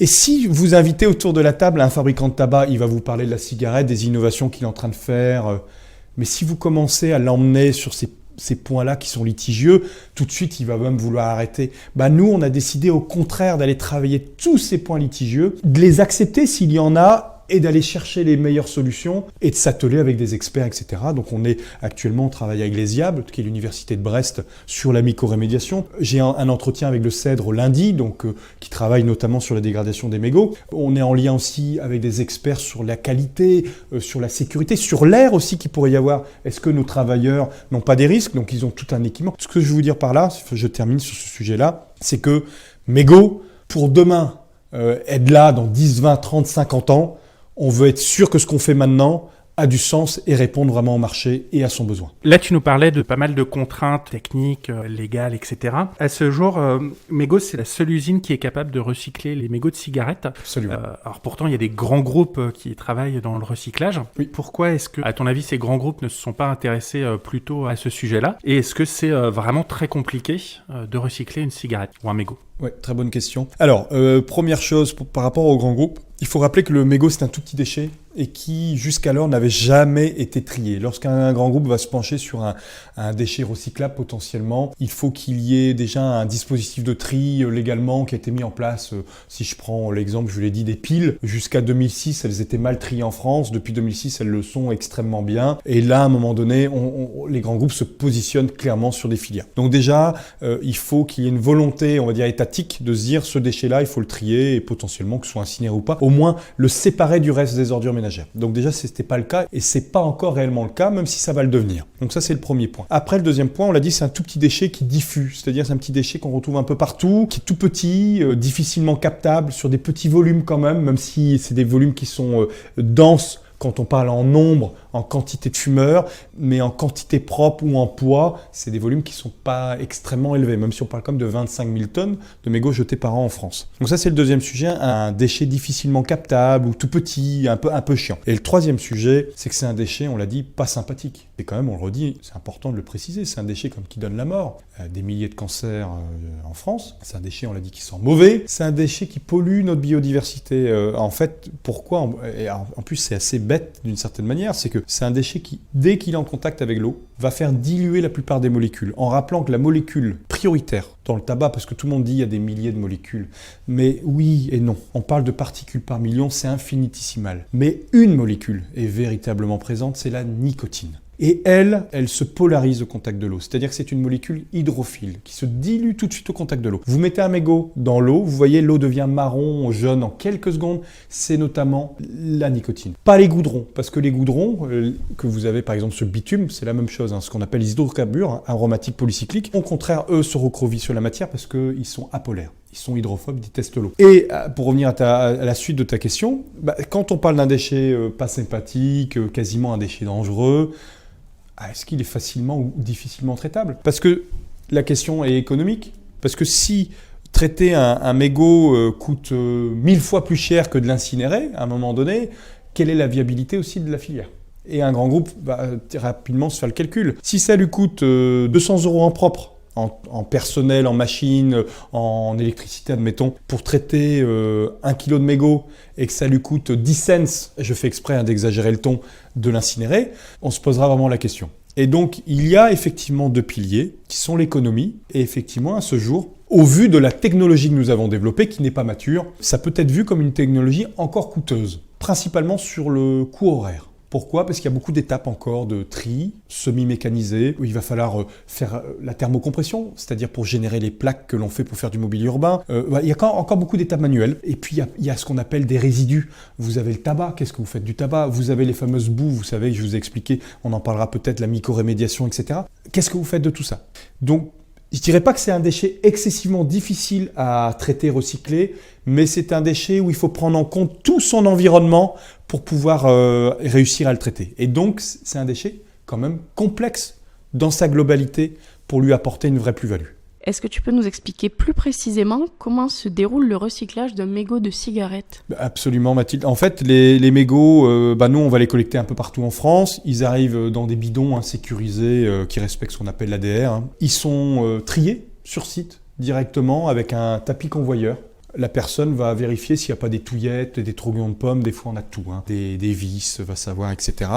Et si vous invitez autour de la table un fabricant de tabac, il va vous parler de la cigarette, des innovations qu'il est en train de faire. Mais si vous commencez à l'emmener sur ces ces points-là qui sont litigieux, tout de suite, il va même vouloir arrêter. Nous, on a décidé au contraire d'aller travailler tous ces points litigieux, de les accepter s'il y en a, et d'aller chercher les meilleures solutions et de s'atteler avec des experts, etc. Donc on travaille avec l'ESIAB, qui est l'université de Brest, sur la mycorémédiation. J'ai un entretien avec le CEDRE lundi, qui travaille notamment sur la dégradation des mégots. On est en lien aussi avec des experts sur la qualité, sur la sécurité, sur l'air aussi qu'il pourrait y avoir. Est-ce que nos travailleurs n'ont pas des risques? Donc ils ont tout un équipement. Ce que je veux vous dire par là, je termine sur ce sujet-là, c'est que mégots, pour demain, être là dans 10, 20, 30, 50 ans, on veut être sûr que ce qu'on fait maintenant a du sens et répondre vraiment au marché et à son besoin. Là, tu nous parlais de pas mal de contraintes techniques, légales, etc. À ce jour, Mégots, c'est la seule usine qui est capable de recycler les mégots de cigarettes. Absolument. Alors pourtant, il y a des grands groupes qui travaillent dans le recyclage. Oui. Pourquoi est-ce que, à ton avis, ces grands groupes ne se sont pas intéressés plus tôt à ce sujet-là? Et est-ce que c'est vraiment très compliqué de recycler une cigarette ou un mégot? Oui, très bonne question. Alors, première chose, par rapport aux grands groupes, il faut rappeler que le mégot, c'est un tout petit déchet et qui, jusqu'alors, n'avait jamais été trié. Lorsqu'un grand groupe va se pencher sur un déchet recyclable potentiellement, il faut qu'il y ait déjà un dispositif de tri légalement qui a été mis en place. Si je prends l'exemple, je vous l'ai dit, des piles, jusqu'à 2006, elles étaient mal triées en France. Depuis 2006, elles le sont extrêmement bien. Et là, à un moment donné, les grands groupes se positionnent clairement sur des filières. Donc déjà, il faut qu'il y ait une volonté, on va dire, étatique de se dire, ce déchet-là, il faut le trier et potentiellement que ce soit incinéré ou pas, au moins le séparer du reste des ordures ménagères. Donc déjà, c'était pas le cas et c'est pas encore réellement le cas, même si ça va le devenir. Donc ça, c'est le premier point. Après, le deuxième point, on l'a dit, c'est un tout petit déchet qui diffuse, c'est-à-dire c'est un petit déchet qu'on retrouve un peu partout, qui est tout petit, difficilement captable, sur des petits volumes quand même si c'est des volumes qui sont denses quand on parle en nombre, en quantité de fumeurs, mais en quantité propre ou en poids, c'est des volumes qui ne sont pas extrêmement élevés, même si on parle comme de 25 000 tonnes de mégots jetés par an en France. Donc ça, c'est le deuxième sujet, un déchet difficilement captable ou tout petit, un peu chiant. Et le troisième sujet, c'est que c'est un déchet, on l'a dit, pas sympathique. Et quand même, on le redit, c'est important de le préciser, c'est un déchet comme qui donne la mort. Des milliers de cancers en France. C'est un déchet, on l'a dit, qui sent mauvais. C'est un déchet qui pollue notre biodiversité. En fait, pourquoi? Et en plus, c'est assez bête d'une certaine manière, c'est que c'est un déchet qui, dès qu'il est en contact avec l'eau, va faire diluer la plupart des molécules. En rappelant que la molécule prioritaire dans le tabac, parce que tout le monde dit qu'il y a des milliers de molécules, mais oui et non. On parle de particules par million, c'est infinitésimal. Mais une molécule est véritablement présente, c'est la nicotine. Et elle se polarise au contact de l'eau. C'est-à-dire que c'est une molécule hydrophile qui se dilue tout de suite au contact de l'eau. Vous mettez un mégot dans l'eau, vous voyez, l'eau devient marron, jaune en quelques secondes. C'est notamment la nicotine. Pas les goudrons, parce que les goudrons que vous avez par exemple sur le bitume, c'est la même chose, ce qu'on appelle les hydrocarbures aromatiques polycycliques. Au contraire, eux se recroquevillent sur la matière parce qu'ils sont apolaires. Ils sont hydrophobes, ils détestent l'eau. Et pour revenir à la suite de ta question, quand on parle d'un déchet pas sympathique, quasiment un déchet dangereux, est-ce qu'il est facilement ou difficilement traitable? Parce que la question est économique. Parce que si traiter un mégot coûte 1000 fois plus cher que de l'incinérer, à un moment donné, quelle est la viabilité aussi de la filière? Et un grand groupe va rapidement se faire le calcul. Si ça lui coûte 200 € en propre, en personnel, en machine, en électricité, admettons, pour traiter 1 kg de mégot et que ça lui coûte 10 cents, je fais exprès d'exagérer le ton, de l'incinérer, on se posera vraiment la question. Et donc, il y a effectivement deux piliers qui sont l'économie et effectivement, à ce jour, au vu de la technologie que nous avons développée, qui n'est pas mature, ça peut être vu comme une technologie encore coûteuse, principalement sur le coût horaire. Pourquoi? Parce qu'il y a beaucoup d'étapes encore de tri, semi-mécanisées, où il va falloir faire la thermocompression, c'est-à-dire pour générer les plaques que l'on fait pour faire du mobilier urbain. Il y a encore beaucoup d'étapes manuelles. Et puis, il y a ce qu'on appelle des résidus. Vous avez le tabac. Qu'est-ce que vous faites du tabac? Vous avez les fameuses boues, vous savez, je vous ai expliqué, on en parlera peut-être, la mycorémédiation, etc. Qu'est-ce que vous faites de tout ça? Donc, je ne dirais pas que c'est un déchet excessivement difficile à traiter, recycler, mais c'est un déchet où il faut prendre en compte tout son environnement pour pouvoir réussir à le traiter. Et donc, c'est un déchet quand même complexe dans sa globalité pour lui apporter une vraie plus-value. Est-ce que tu peux nous expliquer plus précisément comment se déroule le recyclage d'un mégot de cigarette? Absolument, Mathilde. En fait, les mégots, nous, on va les collecter un peu partout en France. Ils arrivent dans des bidons sécurisés qui respectent ce qu'on appelle l'ADR. Ils sont triés sur site directement avec un tapis convoyeur. La personne va vérifier s'il n'y a pas des touillettes, des trognons de pommes, des fois on a tout, des vis, va savoir, etc.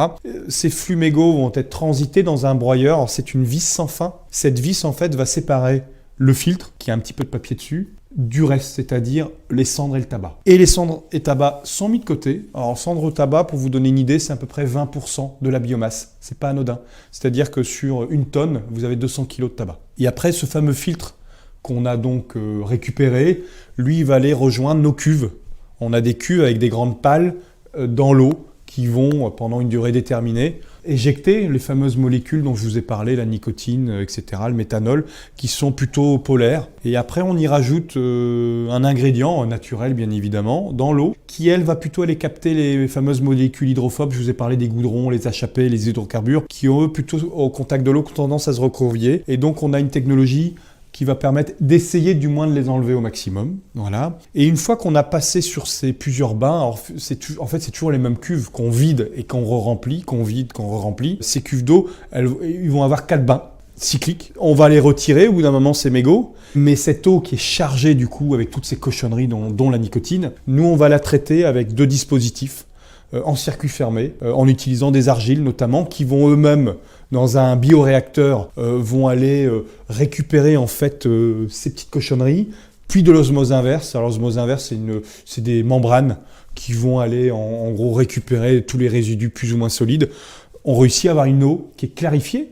Ces flux mégots vont être transités dans un broyeur. Alors, c'est une vis sans fin. Cette vis, en fait, va séparer le filtre, qui a un petit peu de papier dessus, du reste, c'est-à-dire les cendres et le tabac. Et les cendres et tabac sont mis de côté. Alors, cendres et tabac, pour vous donner une idée, c'est à peu près 20% de la biomasse. C'est pas anodin. C'est-à-dire que sur une tonne, vous avez 200 kg de tabac. Et après, ce fameux filtre qu'on a donc récupéré, lui, il va aller rejoindre nos cuves. On a des cuves avec des grandes pales dans l'eau qui vont, pendant une durée déterminée, éjecter les fameuses molécules dont je vous ai parlé, la nicotine, etc., le méthanol, qui sont plutôt polaires. Et après, on y rajoute un ingrédient naturel, bien évidemment, dans l'eau, qui, elle, va plutôt aller capter les fameuses molécules hydrophobes. Je vous ai parlé des goudrons, les HAP, les hydrocarbures, qui, eux, plutôt au contact de l'eau, ont tendance à se recroqueviller. Et donc, on a une technologie qui va permettre d'essayer du moins de les enlever au maximum. Voilà. Et une fois qu'on a passé sur ces plusieurs bains, alors en fait c'est toujours les mêmes cuves qu'on vide et qu'on re-remplit, qu'on vide, qu'on re-remplit. Ces cuves d'eau, ils vont avoir 4 bains cycliques. On va les retirer au bout d'un moment ces mégots, mais cette eau qui est chargée du coup avec toutes ces cochonneries dont la nicotine, nous on va la traiter avec 2 dispositifs en circuit fermé, en utilisant des argiles notamment, qui vont eux-mêmes dans un bioréacteur, vont aller récupérer en fait ces petites cochonneries, puis de l'osmose inverse. Alors l'osmose inverse, c'est des membranes qui vont aller en gros récupérer tous les résidus plus ou moins solides. On réussit à avoir une eau qui est clarifiée,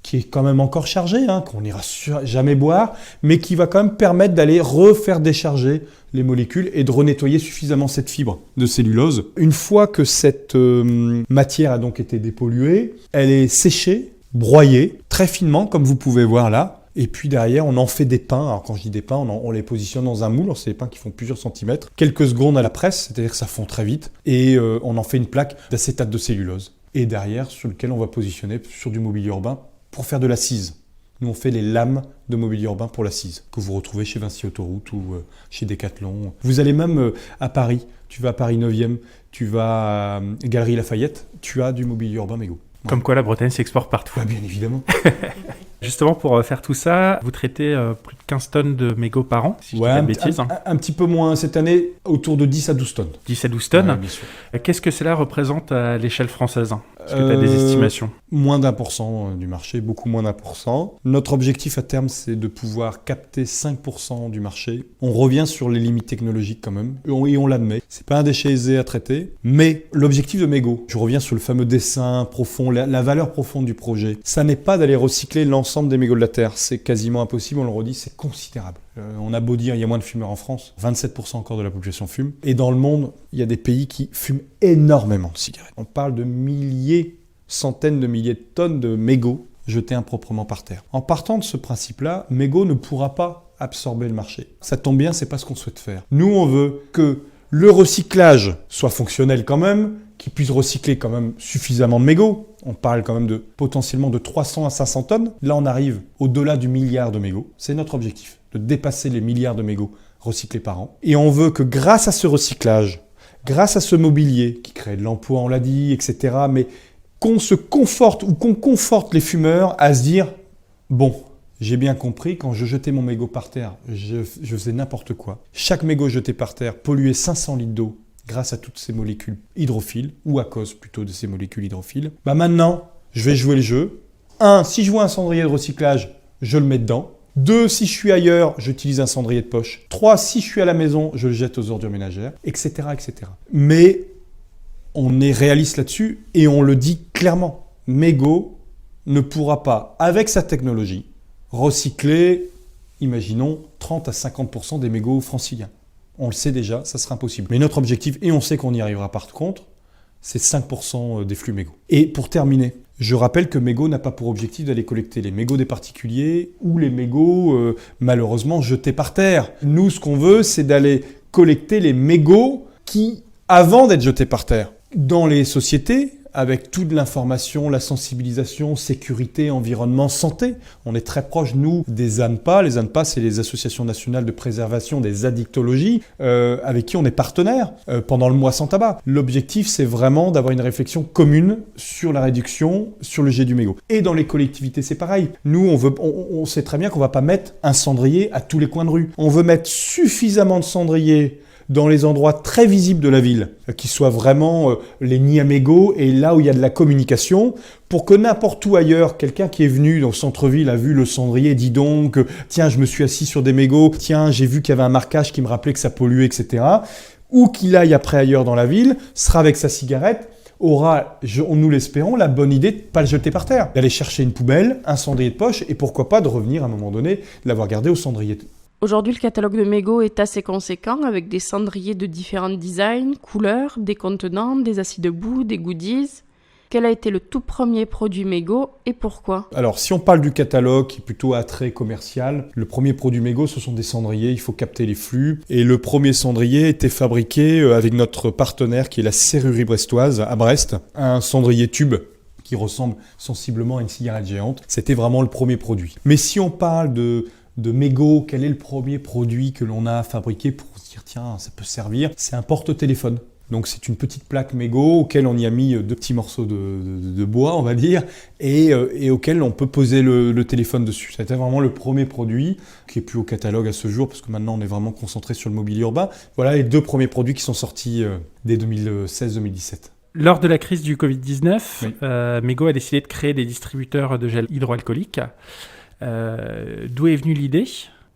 qui est quand même encore chargée, qu'on n'ira jamais boire, mais qui va quand même permettre d'aller refaire décharger les molécules et de renettoyer suffisamment cette fibre de cellulose. Une fois que cette matière a donc été dépolluée, elle est séchée, broyée, très finement, comme vous pouvez voir là. Et puis derrière, on en fait des pains. Alors quand je dis des pains, on les positionne dans un moule. Alors, c'est des pains qui font plusieurs centimètres. Quelques secondes à la presse, c'est-à-dire que ça fond très vite. Et on en fait une plaque d'acétate de cellulose. Et derrière, sur lequel on va positionner sur du mobilier urbain pour faire de l'assise. Nous, on fait les lames de mobilier urbain pour l'assise, que vous retrouvez chez Vinci Autoroute ou chez Decathlon. Vous allez même à Paris. Tu vas à Paris 9e, tu vas à Galerie Lafayette, tu as du mobilier urbain mégot. Comme quoi la Bretagne s'exporte partout. Ah, bien évidemment. Justement, pour faire tout ça, vous traitez plus de 15 tonnes de mégots par an, si je dis pas de bêtises. Un petit peu moins cette année, autour de 10 à 12 tonnes. 10 à 12 tonnes. Ouais, bien sûr. Qu'est-ce que cela représente à l'échelle française? Est-ce que tu as des estimations? Moins d'1% du marché, beaucoup moins d'1%. Notre objectif à terme, c'est de pouvoir capter 5% du marché. On revient sur les limites technologiques quand même, et on l'admet. C'est pas un déchet aisé à traiter, mais l'objectif de mégot, je reviens sur le fameux dessin profond, la valeur profonde du projet, ça n'est pas d'aller recycler l'ensemble des mégots de la Terre. C'est quasiment impossible, on le redit, c'est considérable. On a beau dire, il y a moins de fumeurs en France, 27% encore de la population fume. Et dans le monde, il y a des pays qui fument énormément de cigarettes. On parle de milliers, centaines de milliers de tonnes de mégots jetés improprement par terre. En partant de ce principe-là, mégot ne pourra pas absorber le marché. Ça tombe bien, c'est pas ce qu'on souhaite faire. Nous, on veut que le recyclage soit fonctionnel quand même, qu'il puisse recycler quand même suffisamment de mégots. On parle quand même de potentiellement de 300 à 500 tonnes. Là, on arrive au-delà du milliard de mégots. C'est notre objectif, de dépasser les milliards de mégots recyclés par an. Et on veut que grâce à ce recyclage, grâce à ce mobilier qui crée de l'emploi, on l'a dit, etc., mais qu'on se conforte ou qu'on conforte les fumeurs à se dire « Bon, j'ai bien compris, quand je jetais mon mégot par terre, je faisais n'importe quoi. Chaque mégot jeté par terre polluait 500 litres d'eau grâce à toutes ces molécules hydrophiles, ou à cause plutôt de ces molécules hydrophiles. Bah maintenant, je vais jouer le jeu. 1, si je vois un cendrier de recyclage, je le mets dedans. 2, si je suis ailleurs, j'utilise un cendrier de poche. 3, si je suis à la maison, je le jette aux ordures ménagères, etc., etc. Mais on est réaliste là-dessus et on le dit clairement. Mégot ne pourra pas, avec sa technologie, recycler, imaginons, 30 à 50% des mégots franciliens. On le sait déjà, ça sera impossible. Mais notre objectif, et on sait qu'on y arrivera par contre, c'est 5% des flux mégots. Et pour terminer, je rappelle que mégot n'a pas pour objectif d'aller collecter les mégots des particuliers ou les mégots malheureusement jetés par terre. Nous, ce qu'on veut, c'est d'aller collecter les mégots qui, avant d'être jetés par terre, dans les sociétés, avec toute l'information, la sensibilisation, sécurité, environnement, santé. On est très proche, nous, des ANPA. Les ANPA, c'est les associations nationales de préservation des addictologies, avec qui on est partenaire pendant le mois sans tabac. L'objectif, c'est vraiment d'avoir une réflexion commune sur la réduction, sur le jet du mégot. Et dans les collectivités, c'est pareil. Nous, on sait très bien qu'on ne va pas mettre un cendrier à tous les coins de rue. On veut mettre suffisamment de cendriers dans les endroits très visibles de la ville, qui soient vraiment les nids à mégots et là où il y a de la communication, pour que n'importe où ailleurs, quelqu'un qui est venu dans le centre-ville a vu le cendrier, dit donc, tiens, je me suis assis sur des mégots, tiens, j'ai vu qu'il y avait un marquage qui me rappelait que ça polluait, etc. Ou qu'il aille après ailleurs dans la ville, sera avec sa cigarette, aura, nous l'espérons, la bonne idée de ne pas le jeter par terre, d'aller chercher une poubelle, un cendrier de poche, et pourquoi pas de revenir à un moment donné, de l'avoir gardé au cendrier. Aujourd'hui, le catalogue de mégots est assez conséquent avec des cendriers de différents designs, couleurs, des contenants, des assis debout, des goodies. Quel a été le tout premier produit mégot et pourquoi ? Alors, si on parle du catalogue qui est plutôt attrait commercial, le premier produit mégot, ce sont des cendriers, il faut capter les flux. Et le premier cendrier était fabriqué avec notre partenaire qui est la Serrurerie Brestoise à Brest, un cendrier tube qui ressemble sensiblement à une cigarette géante. C'était vraiment le premier produit. Mais si on parle de mégot, quel est le premier produit que l'on a fabriqué pour se dire tiens, ça peut servir ? C'est un porte-téléphone. Donc c'est une petite plaque mégot auquel on y a mis 2 petits morceaux de bois, on va dire, et auquel on peut poser le téléphone dessus. C'était vraiment le premier produit qui est plus au catalogue à ce jour, parce que maintenant on est vraiment concentré sur le mobilier urbain. Voilà les 2 premiers produits qui sont sortis dès 2016-2017. Lors de la crise du Covid-19, oui. Mégot a décidé de créer des distributeurs de gel hydroalcoolique. D'où est venue l'idée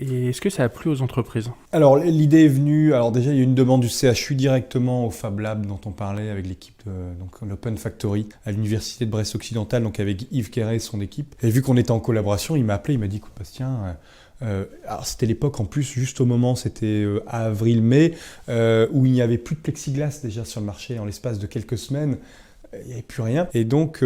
et est-ce que ça a plu aux entreprises ? Alors l'idée est venue, alors déjà il y a eu une demande du CHU directement au Fab Lab dont on parlait avec l'équipe donc l'Open Factory à l'université de Brest Occidental, donc avec Yves Quéré et son équipe. Et vu qu'on était en collaboration, il m'a appelé, il m'a dit écoute Bastien, alors c'était l'époque en plus, juste au moment, c'était avril-mai, où il n'y avait plus de plexiglas déjà sur le marché en l'espace de quelques semaines, il n'y avait plus rien. Et donc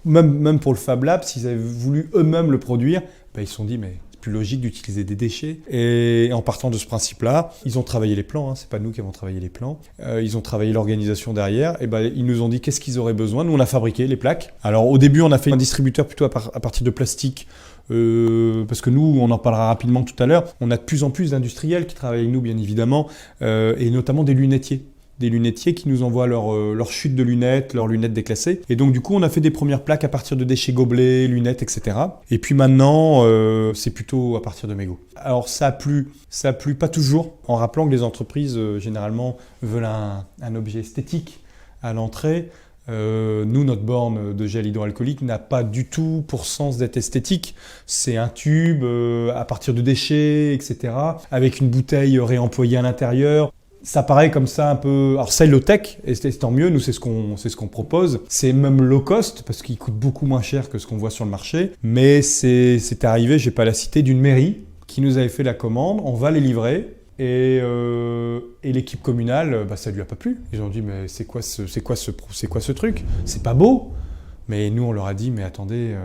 même pour le Fab Lab, s'ils avaient voulu eux-mêmes le produire, ils se sont dit mais c'est plus logique d'utiliser des déchets. Et en partant de ce principe-là, ils ont travaillé les plans, c'est pas nous qui avons travaillé les plans, ils ont travaillé l'organisation derrière, et ils nous ont dit qu'est-ce qu'ils auraient besoin. Nous on a fabriqué les plaques. Alors au début on a fait un distributeur plutôt à partir de plastique, parce que nous, on en parlera rapidement tout à l'heure, on a de plus en plus d'industriels qui travaillent avec nous bien évidemment, et notamment des lunetiers. Des lunetiers qui nous envoient leur chute de lunettes, leurs lunettes déclassées. Et donc du coup, on a fait des premières plaques à partir de déchets gobelets, lunettes, etc. Et puis maintenant, c'est plutôt à partir de mégots. Alors ça a plu pas toujours, en rappelant que les entreprises, généralement, veulent un objet esthétique à l'entrée. Nous, notre borne de gel hydroalcoolique n'a pas du tout pour sens d'être esthétique. C'est un tube à partir de déchets, etc. Avec une bouteille réemployée à l'intérieur. Ça paraît comme ça un peu... Alors c'est low-tech, et c'est tant mieux, nous c'est ce qu'on propose. C'est même low cost, parce qu'il coûte beaucoup moins cher que ce qu'on voit sur le marché. Mais c'est arrivé, je ne vais pas la citer, d'une mairie qui nous avait fait la commande, on va les livrer. Et l'équipe communale, ça lui a pas plu. Ils ont dit mais c'est quoi ce truc ? C'est pas beau. Mais nous on leur a dit mais attendez,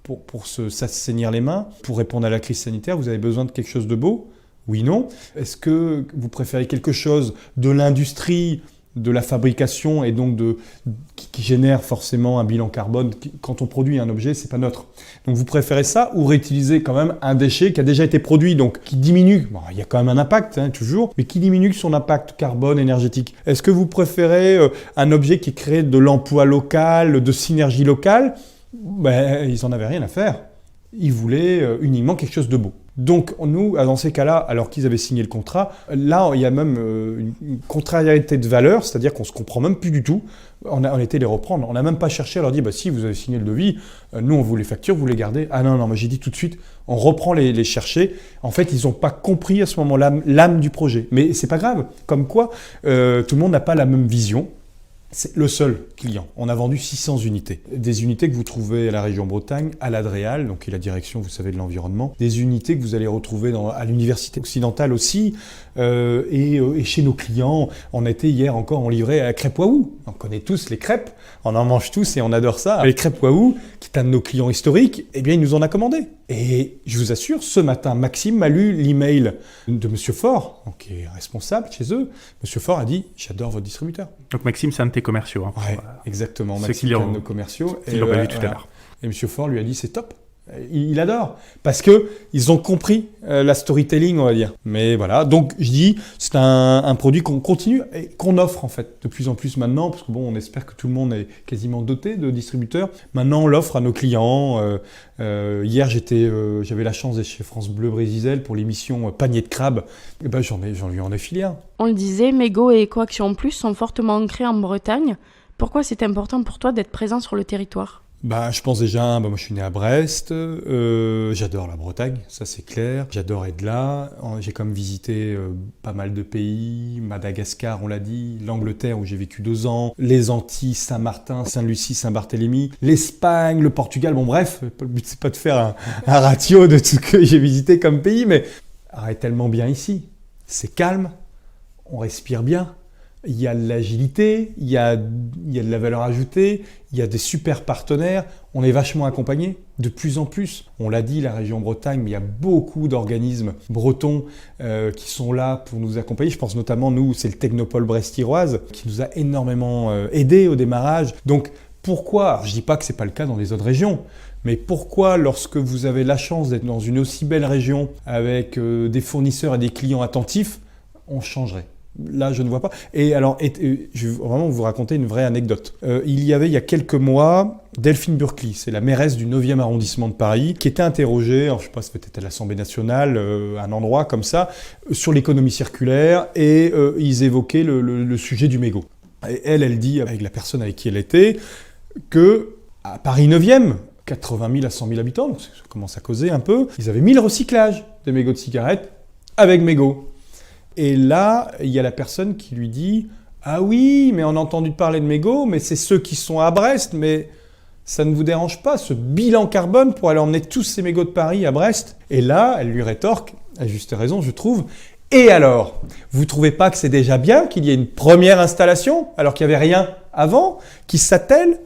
pour s'assainir les mains, pour répondre à la crise sanitaire, vous avez besoin de quelque chose de beau ? Oui, non. Est-ce que vous préférez quelque chose de l'industrie, de la fabrication et donc qui génère forcément un bilan carbone ? Quand on produit un objet, c'est pas neutre. Donc vous préférez ça ou réutiliser quand même un déchet qui a déjà été produit, donc qui diminue. Bon, il y a quand même un impact, toujours, mais qui diminue son impact carbone énergétique. Est-ce que vous préférez un objet qui crée de l'emploi local, de synergie locale ? Ils en avaient rien à faire. Ils voulaient uniquement quelque chose de beau. Donc nous, dans ces cas-là, alors qu'ils avaient signé le contrat, là il y a même une contrariété de valeur, c'est-à-dire qu'on ne se comprend même plus du tout. On a été les reprendre, on n'a même pas cherché à leur dire si vous avez signé le devis, nous on vous les facture, vous les gardez. Ah non, moi j'ai dit tout de suite, on reprend les chercher. En fait, ils n'ont pas compris à ce moment-là l'âme du projet. Mais c'est pas grave, comme quoi tout le monde n'a pas la même vision. C'est le seul client. On a vendu 600 unités. Des unités que vous trouvez à la région Bretagne, à l'Adréal, donc qui est la direction, vous savez, de l'environnement. Des unités que vous allez retrouver à l'université occidentale aussi. Et chez nos clients, on a été hier encore, on livrait à Crêpes Waouh. On connaît tous les crêpes, on en mange tous et on adore ça. Les Crêpes Waouh, qui est un de nos clients historiques, eh bien, ils nous en a commandé. Et je vous assure, ce matin, Maxime m'a lu l'email de Monsieur Faure, qui est responsable chez eux. Monsieur Faure a dit « J'adore votre distributeur ». Donc Maxime, c'est un de tes commerciaux. Hein, Ouais, exactement. ceux Maxime, qui c'est l'ont- un de nos commerciaux. Ils l'ont pas lu tout à l'heure. Et Monsieur Faure lui a dit « C'est top ». Il adore. Parce qu'ils ont compris la storytelling, on va dire. Mais voilà, donc je dis, c'est un produit qu'on continue et qu'on offre en fait de plus en plus maintenant, parce que bon, on espère que tout le monde est quasiment doté de distributeurs. Maintenant, on l'offre à nos clients. Hier, j'avais la chance d'être chez France Bleu Brésil pour l'émission Panier de crabe. Et ben, j'en lui en ai filé un. On le disait, Mego et Ecoaction Plus sont fortement ancrés en Bretagne. Pourquoi c'est important pour toi d'être présent sur le territoire ? Bah, je pense déjà, moi je suis né à Brest, j'adore la Bretagne, ça c'est clair, j'adore être là, j'ai comme visité pas mal de pays, Madagascar on l'a dit, l'Angleterre où j'ai vécu 2 ans, les Antilles, Saint-Martin, Sainte-Lucie, Saint-Barthélemy, l'Espagne, le Portugal, bon bref, le but c'est pas de faire un ratio de tout ce que j'ai visité comme pays, mais est tellement bien ici, c'est calme, on respire bien. Il y a de l'agilité, il y a de la valeur ajoutée, il y a des super partenaires, on est vachement accompagné de plus en plus. On l'a dit, la région Bretagne, mais il y a beaucoup d'organismes bretons qui sont là pour nous accompagner. Je pense notamment, nous, c'est le Technopole Brest-Iroise qui nous a énormément aidés au démarrage. Donc pourquoi, alors, je ne dis pas que ce n'est pas le cas dans les autres régions, mais pourquoi, lorsque vous avez la chance d'être dans une aussi belle région avec des fournisseurs et des clients attentifs, on changerait ? Là, je ne vois pas. Et alors, je vais vraiment vous raconter une vraie anecdote. Il y a quelques mois, Delphine Burkli, c'est la mairesse du 9e arrondissement de Paris, qui était interrogée, alors, je ne sais pas, c'était peut-être à l'Assemblée nationale, un endroit comme ça, sur l'économie circulaire, et ils évoquaient le sujet du mégot. Et elle dit, avec la personne avec qui elle était, que à Paris 9e, 80 000 à 100 000 habitants, donc ça commence à causer un peu, ils avaient mis le recyclage des mégots de cigarettes avec mégots. Et là, il y a la personne qui lui dit « Ah oui, mais on a entendu parler de mégots, mais c'est ceux qui sont à Brest, mais ça ne vous dérange pas, ce bilan carbone pour aller emmener tous ces mégots de Paris à Brest ?» Et là, elle lui rétorque, à juste raison, je trouve, « Et alors, vous ne trouvez pas que c'est déjà bien qu'il y ait une première installation, alors qu'il n'y avait rien avant, qui s'attelle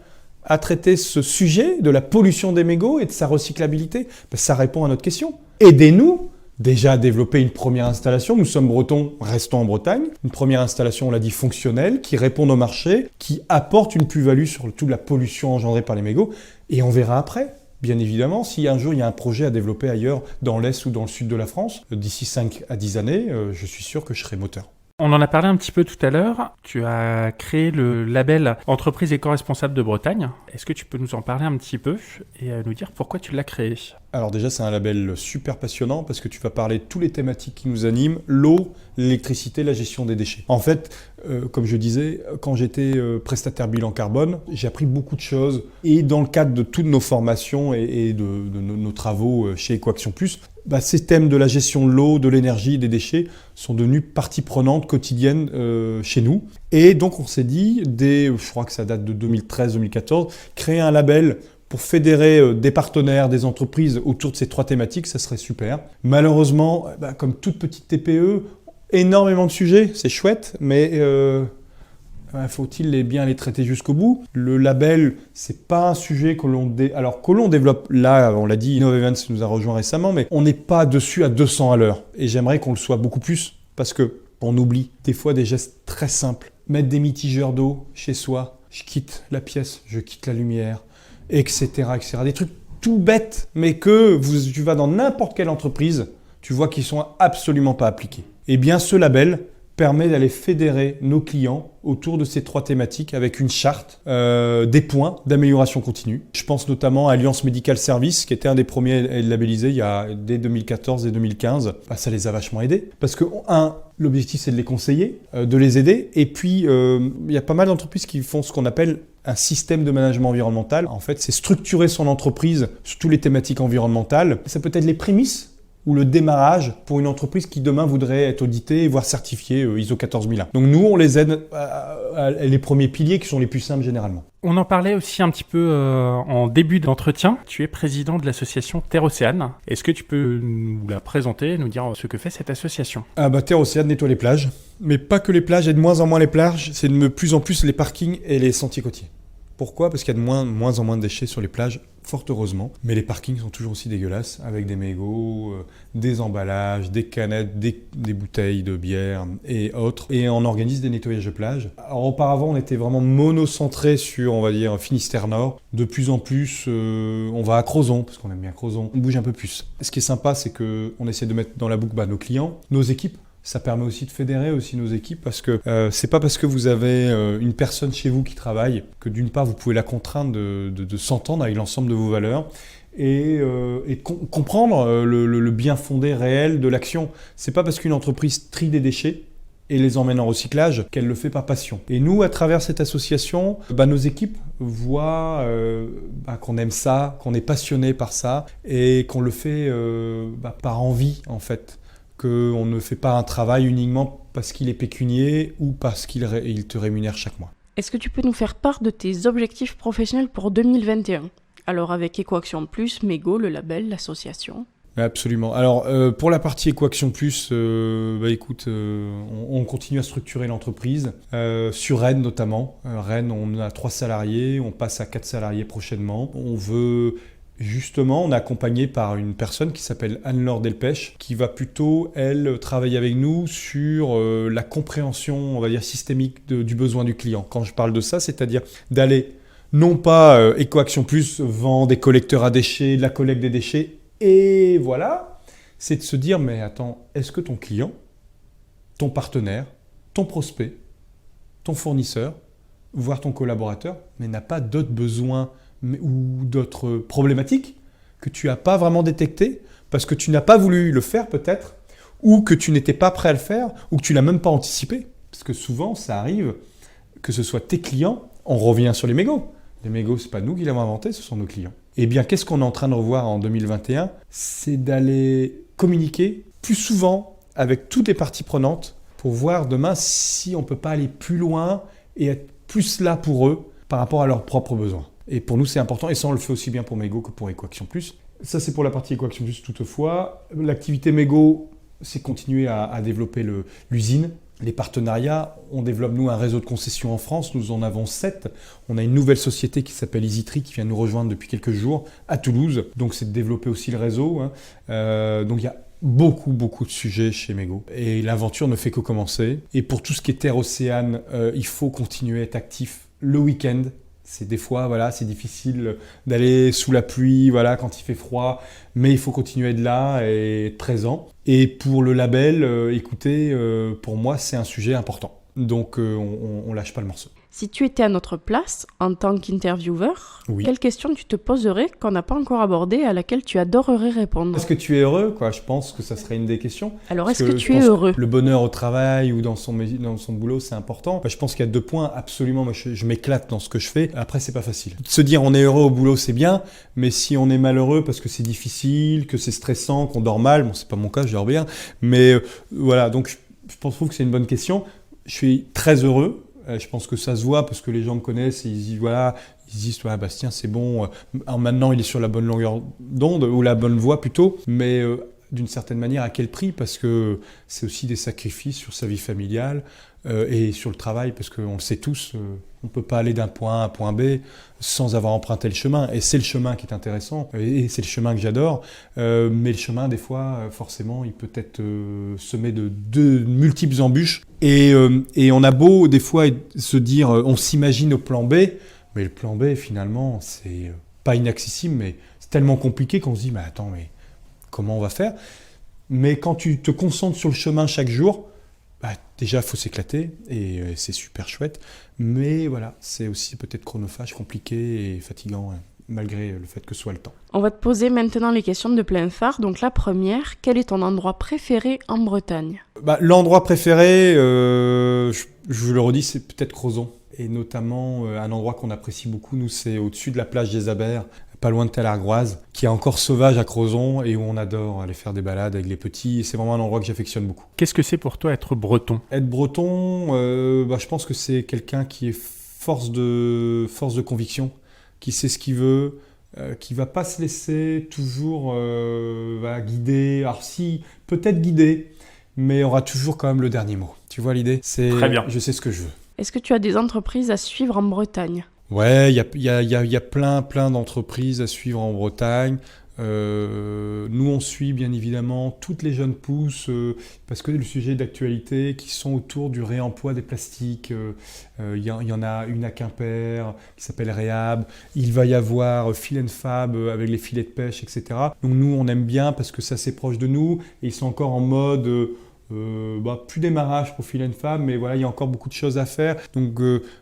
à traiter ce sujet de la pollution des mégots et de sa recyclabilité ?» Ça répond à notre question. Aidez-nous déjà à développer une première installation. Nous sommes bretons, restons en Bretagne. Une première installation, on l'a dit, fonctionnelle, qui répond au marché, qui apporte une plus-value sur toute la pollution engendrée par les mégots. Et on verra après, bien évidemment, si un jour il y a un projet à développer ailleurs, dans l'Est ou dans le Sud de la France, d'ici 5 à 10 années, je suis sûr que je serai moteur. On en a parlé un petit peu tout à l'heure. Tu as créé le label Entreprise éco-responsable de Bretagne. Est-ce que tu peux nous en parler un petit peu et nous dire pourquoi tu l'as créé ? Alors déjà, c'est un label super passionnant parce que tu vas parler de toutes les thématiques qui nous animent, l'eau, l'électricité, la gestion des déchets. En fait, comme je disais, quand j'étais prestataire bilan carbone, j'ai appris beaucoup de choses. Et dans le cadre de toutes nos formations et de nos travaux chez Ecoaction Plus, ces thèmes de la gestion de l'eau, de l'énergie, des déchets sont devenus partie prenante quotidienne chez nous. Et donc on s'est dit, je crois que ça date de 2013-2014, créer un label pour fédérer des partenaires, des entreprises autour de ces 3 thématiques, ça serait super. Malheureusement, comme toute petite TPE, énormément de sujets, c'est chouette, mais faut-il bien les traiter jusqu'au bout ? Le label, c'est pas un sujet que l'on développe. Là, on l'a dit, InnovEvents nous a rejoint récemment, mais on n'est pas dessus à 200 à l'heure. Et j'aimerais qu'on le soit beaucoup plus, parce qu'on oublie des fois des gestes très simples. Mettre des mitigeurs d'eau chez soi, je quitte la pièce, je quitte la lumière, etc., etc. Des trucs tout bêtes, mais que tu vas dans n'importe quelle entreprise, tu vois qu'ils sont absolument pas appliqués. Eh bien, ce label permet d'aller fédérer nos clients autour de ces 3 thématiques avec une charte, des points d'amélioration continue. Je pense notamment à Alliance Médical Service, qui était un des premiers à être labellisé dès 2014 et 2015. Ça les a vachement aidés. Parce que, l'objectif, c'est de les conseiller, de les aider. Et puis, il y a pas mal d'entreprises qui font ce qu'on appelle un système de management environnemental. En fait, c'est structurer son entreprise sur toutes les thématiques environnementales. Ça peut être les prémices ou le démarrage pour une entreprise qui demain voudrait être auditée, voire certifiée ISO 14001. Donc nous, on les aide à les premiers piliers qui sont les plus simples généralement. On en parlait aussi un petit peu en début d'entretien. Tu es président de l'association Terre Océane. Est-ce que tu peux nous la présenter, nous dire ce que fait cette association ? Terre Océane nettoie les plages, mais pas que les plages, et de moins en moins les plages, c'est de plus en plus les parkings et les sentiers côtiers. Pourquoi ? Parce qu'il y a de moins en moins de déchets sur les plages, fort heureusement. Mais les parkings sont toujours aussi dégueulasses, avec des mégots, des emballages, des canettes, des bouteilles de bière et autres. Et on organise des nettoyages de plage. Alors auparavant, on était vraiment monocentré sur, on va dire, Finistère Nord. De plus en plus, on va à Crozon, parce qu'on aime bien Crozon. On bouge un peu plus. Ce qui est sympa, c'est qu'on essaie de mettre dans la boucle nos clients, nos équipes. Ça permet aussi de fédérer aussi nos équipes parce que c'est pas parce que vous avez une personne chez vous qui travaille que d'une part vous pouvez la contraindre de s'entendre avec l'ensemble de vos valeurs et comprendre le bien fondé réel de l'action. C'est pas parce qu'une entreprise trie des déchets et les emmène en recyclage qu'elle le fait par passion. Et nous, à travers cette association, nos équipes voient qu'on aime ça, qu'on est passionné par ça et qu'on le fait par envie en fait. Qu'on ne fait pas un travail uniquement parce qu'il est pécunier ou parce qu'il te rémunère chaque mois. Est-ce que tu peux nous faire part de tes objectifs professionnels pour 2021 ? Alors avec EcoAction Plus, Mégo, le label, l'association. Absolument. Alors pour la partie EcoAction Plus, écoute, on continue à structurer l'entreprise, sur Rennes notamment. Rennes, on a 3 salariés, on passe à 4 salariés prochainement. On veut... Justement, on est accompagné par une personne qui s'appelle Anne-Laure Delpech, qui va plutôt, elle, travailler avec nous sur la compréhension, on va dire, systémique du besoin du client. Quand je parle de ça, c'est-à-dire d'aller, non pas EcoAction Plus vend des collecteurs à déchets, de la collecte des déchets, et voilà, c'est de se dire, mais attends, est-ce que ton client, ton partenaire, ton prospect, ton fournisseur, voire ton collaborateur, mais n'a pas d'autres besoins ou d'autres problématiques que tu n'as pas vraiment détectées parce que tu n'as pas voulu le faire peut-être, ou que tu n'étais pas prêt à le faire, ou que tu ne l'as même pas anticipé. Parce que souvent, ça arrive que ce soit tes clients, on revient sur les mégots. Les mégots, ce n'est pas nous qui l'avons inventé, ce sont nos clients. Eh bien, qu'est-ce qu'on est en train de revoir en 2021 ? C'est d'aller communiquer plus souvent avec toutes les parties prenantes pour voir demain si on ne peut pas aller plus loin et être plus là pour eux par rapport à leurs propres besoins. Et pour nous, c'est important. Et ça, on le fait aussi bien pour Mégo que pour EcoAction Plus. Ça, c'est pour la partie EcoAction Plus toutefois. L'activité Mégo, c'est continuer à développer l'usine, les partenariats. On développe, nous, un réseau de concessions en France. Nous en avons 7. On a une nouvelle société qui s'appelle EasyTree qui vient nous rejoindre depuis quelques jours à Toulouse. Donc, c'est de développer aussi le réseau. Donc, il y a beaucoup de sujets chez Mégo. Et l'aventure ne fait que commencer. Et pour tout ce qui est terre-océane, il faut continuer à être actif le week-end. C'est des fois, voilà, c'est difficile d'aller sous la pluie, voilà, quand il fait froid, mais il faut continuer à être là et être présent. Et pour le label, écoutez, pour moi, c'est un sujet important. Donc, on lâche pas le morceau. Si tu étais à notre place, en tant qu'intervieweur, oui. Quelle question tu te poserais qu'on n'a pas encore abordée et à laquelle tu adorerais répondre ? Est-ce que tu es heureux, quoi ? Je pense que ça serait une des questions. Alors, est-ce que tu es heureux ? Le bonheur au travail ou dans son boulot, c'est important. Je pense qu'il y a 2 points. Absolument, moi, je m'éclate dans ce que je fais. Après, c'est pas facile. Se dire on est heureux au boulot, c'est bien. Mais si on est malheureux parce que c'est difficile, que c'est stressant, qu'on dort mal, bon, c'est pas mon cas, je dors bien. Mais voilà, donc je trouve que c'est une bonne question. Je suis très heureux. Je pense que ça se voit parce que les gens me connaissent et ils disent ouais, Bastien c'est bon, maintenant il est sur la bonne longueur d'onde ou la bonne voie plutôt, mais d'une certaine manière à quel prix ? Parce que c'est aussi des sacrifices sur sa vie familiale et sur le travail parce qu'on le sait tous, on ne peut pas aller d'un point A à un point B sans avoir emprunté le chemin et c'est le chemin qui est intéressant et c'est le chemin que j'adore, mais le chemin des fois forcément il peut être semé de multiples embûches et on a beau des fois se dire on s'imagine au plan B, mais le plan B finalement c'est pas inaccessible mais c'est tellement compliqué qu'on se dit mais attends mais comment on va faire ? Mais quand tu te concentres sur le chemin chaque jour, déjà, il faut s'éclater et c'est super chouette. Mais voilà, c'est aussi peut-être chronophage, compliqué et fatigant, malgré le fait que ce soit le temps. On va te poser maintenant les questions de plein phare. Donc la première, quel est ton endroit préféré en Bretagne ? L'endroit préféré, je le redis, c'est peut-être Crozon. Et notamment, un endroit qu'on apprécie beaucoup, nous, c'est au-dessus de la plage des Abers, pas loin de Talargroise, qui est encore sauvage à Crozon et où on adore aller faire des balades avec les petits. Et c'est vraiment un endroit que j'affectionne beaucoup. Qu'est-ce que c'est pour toi être breton ? Être breton, je pense que c'est quelqu'un qui est force de conviction, qui sait ce qu'il veut, qui va pas se laisser toujours guider. Alors si, peut-être guider, mais aura toujours quand même le dernier mot. Tu vois l'idée ? C'est, très bien. Je sais ce que je veux. Est-ce que tu as des entreprises à suivre en Bretagne ? Ouais, il y a plein d'entreprises à suivre en Bretagne. Nous, on suit bien évidemment toutes les jeunes pousses parce que le sujet d'actualité qui sont autour du réemploi des plastiques. Il y en a une à Quimper qui s'appelle Réhab. Il va y avoir Fil & Fab avec les filets de pêche, etc. Donc nous, on aime bien parce que c'est assez proche de nous et ils sont encore en mode... plus démarrage pour Fil & Fab, mais voilà, il y a encore beaucoup de choses à faire. Donc,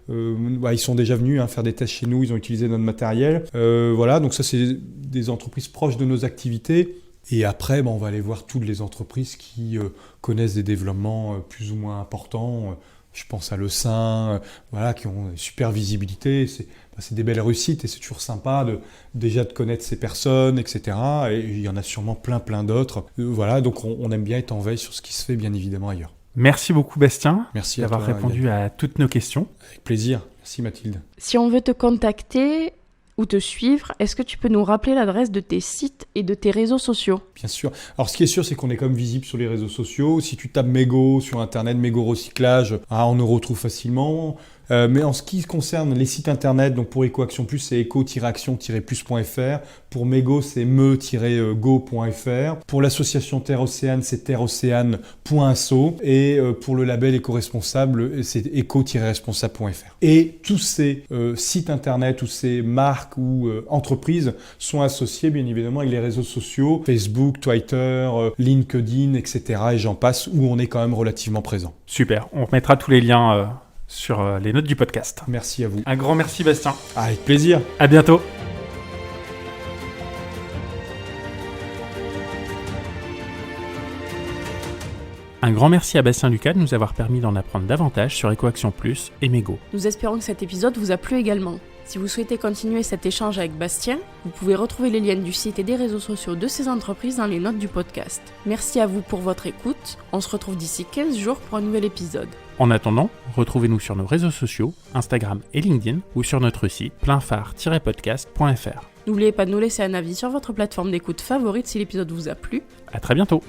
ils sont déjà venus faire des tests chez nous, ils ont utilisé notre matériel. Voilà, donc ça, c'est des entreprises proches de nos activités. Et après, on va aller voir toutes les entreprises qui connaissent des développements plus ou moins importants. Je pense à Le Saint, qui ont une super visibilité. C'est des belles réussites et c'est toujours sympa déjà de connaître ces personnes, etc. Et il y en a sûrement plein d'autres. Donc on aime bien être en veille sur ce qui se fait bien évidemment ailleurs. Merci beaucoup Bastien d'avoir répondu Yann. À toutes nos questions. Avec plaisir. Merci Mathilde. Si on veut te contacter ou te suivre, est-ce que tu peux nous rappeler l'adresse de tes sites et de tes réseaux sociaux ? Bien sûr. Alors ce qui est sûr, c'est qu'on est quand même visible sur les réseaux sociaux. Si tu tapes Mégo sur internet, Mégo Recyclage, on nous retrouve facilement. Mais en ce qui concerne les sites internet, donc pour Ecoaction Plus, c'est eco-action-plus.fr. Pour Mégo, c'est me-go.fr. Pour l'association Terre-Océane, c'est terreocéane.asso. Et pour le label éco-responsable, c'est eco-responsable.fr. Et tous ces sites internet ou ces marques ou entreprises sont associés bien évidemment avec les réseaux sociaux, Facebook, Twitter, LinkedIn, etc. Et j'en passe, où on est quand même relativement présent. Super, on mettra tous les liens sur les notes du podcast. Merci à vous. Un grand merci Bastien. Avec plaisir. À bientôt. Un grand merci à Bastien Lucas de nous avoir permis d'en apprendre davantage sur Ecoaction Plus et Mégo. Nous espérons que cet épisode vous a plu également. Si vous souhaitez continuer cet échange avec Bastien, vous pouvez retrouver les liens du site et des réseaux sociaux de ces entreprises dans les notes du podcast. Merci à vous pour votre écoute. On se retrouve d'ici 15 jours pour un nouvel épisode. En attendant, retrouvez-nous sur nos réseaux sociaux, Instagram et LinkedIn, ou sur notre site pleinphare-podcast.fr. N'oubliez pas de nous laisser un avis sur votre plateforme d'écoute favorite si l'épisode vous a plu. À très bientôt.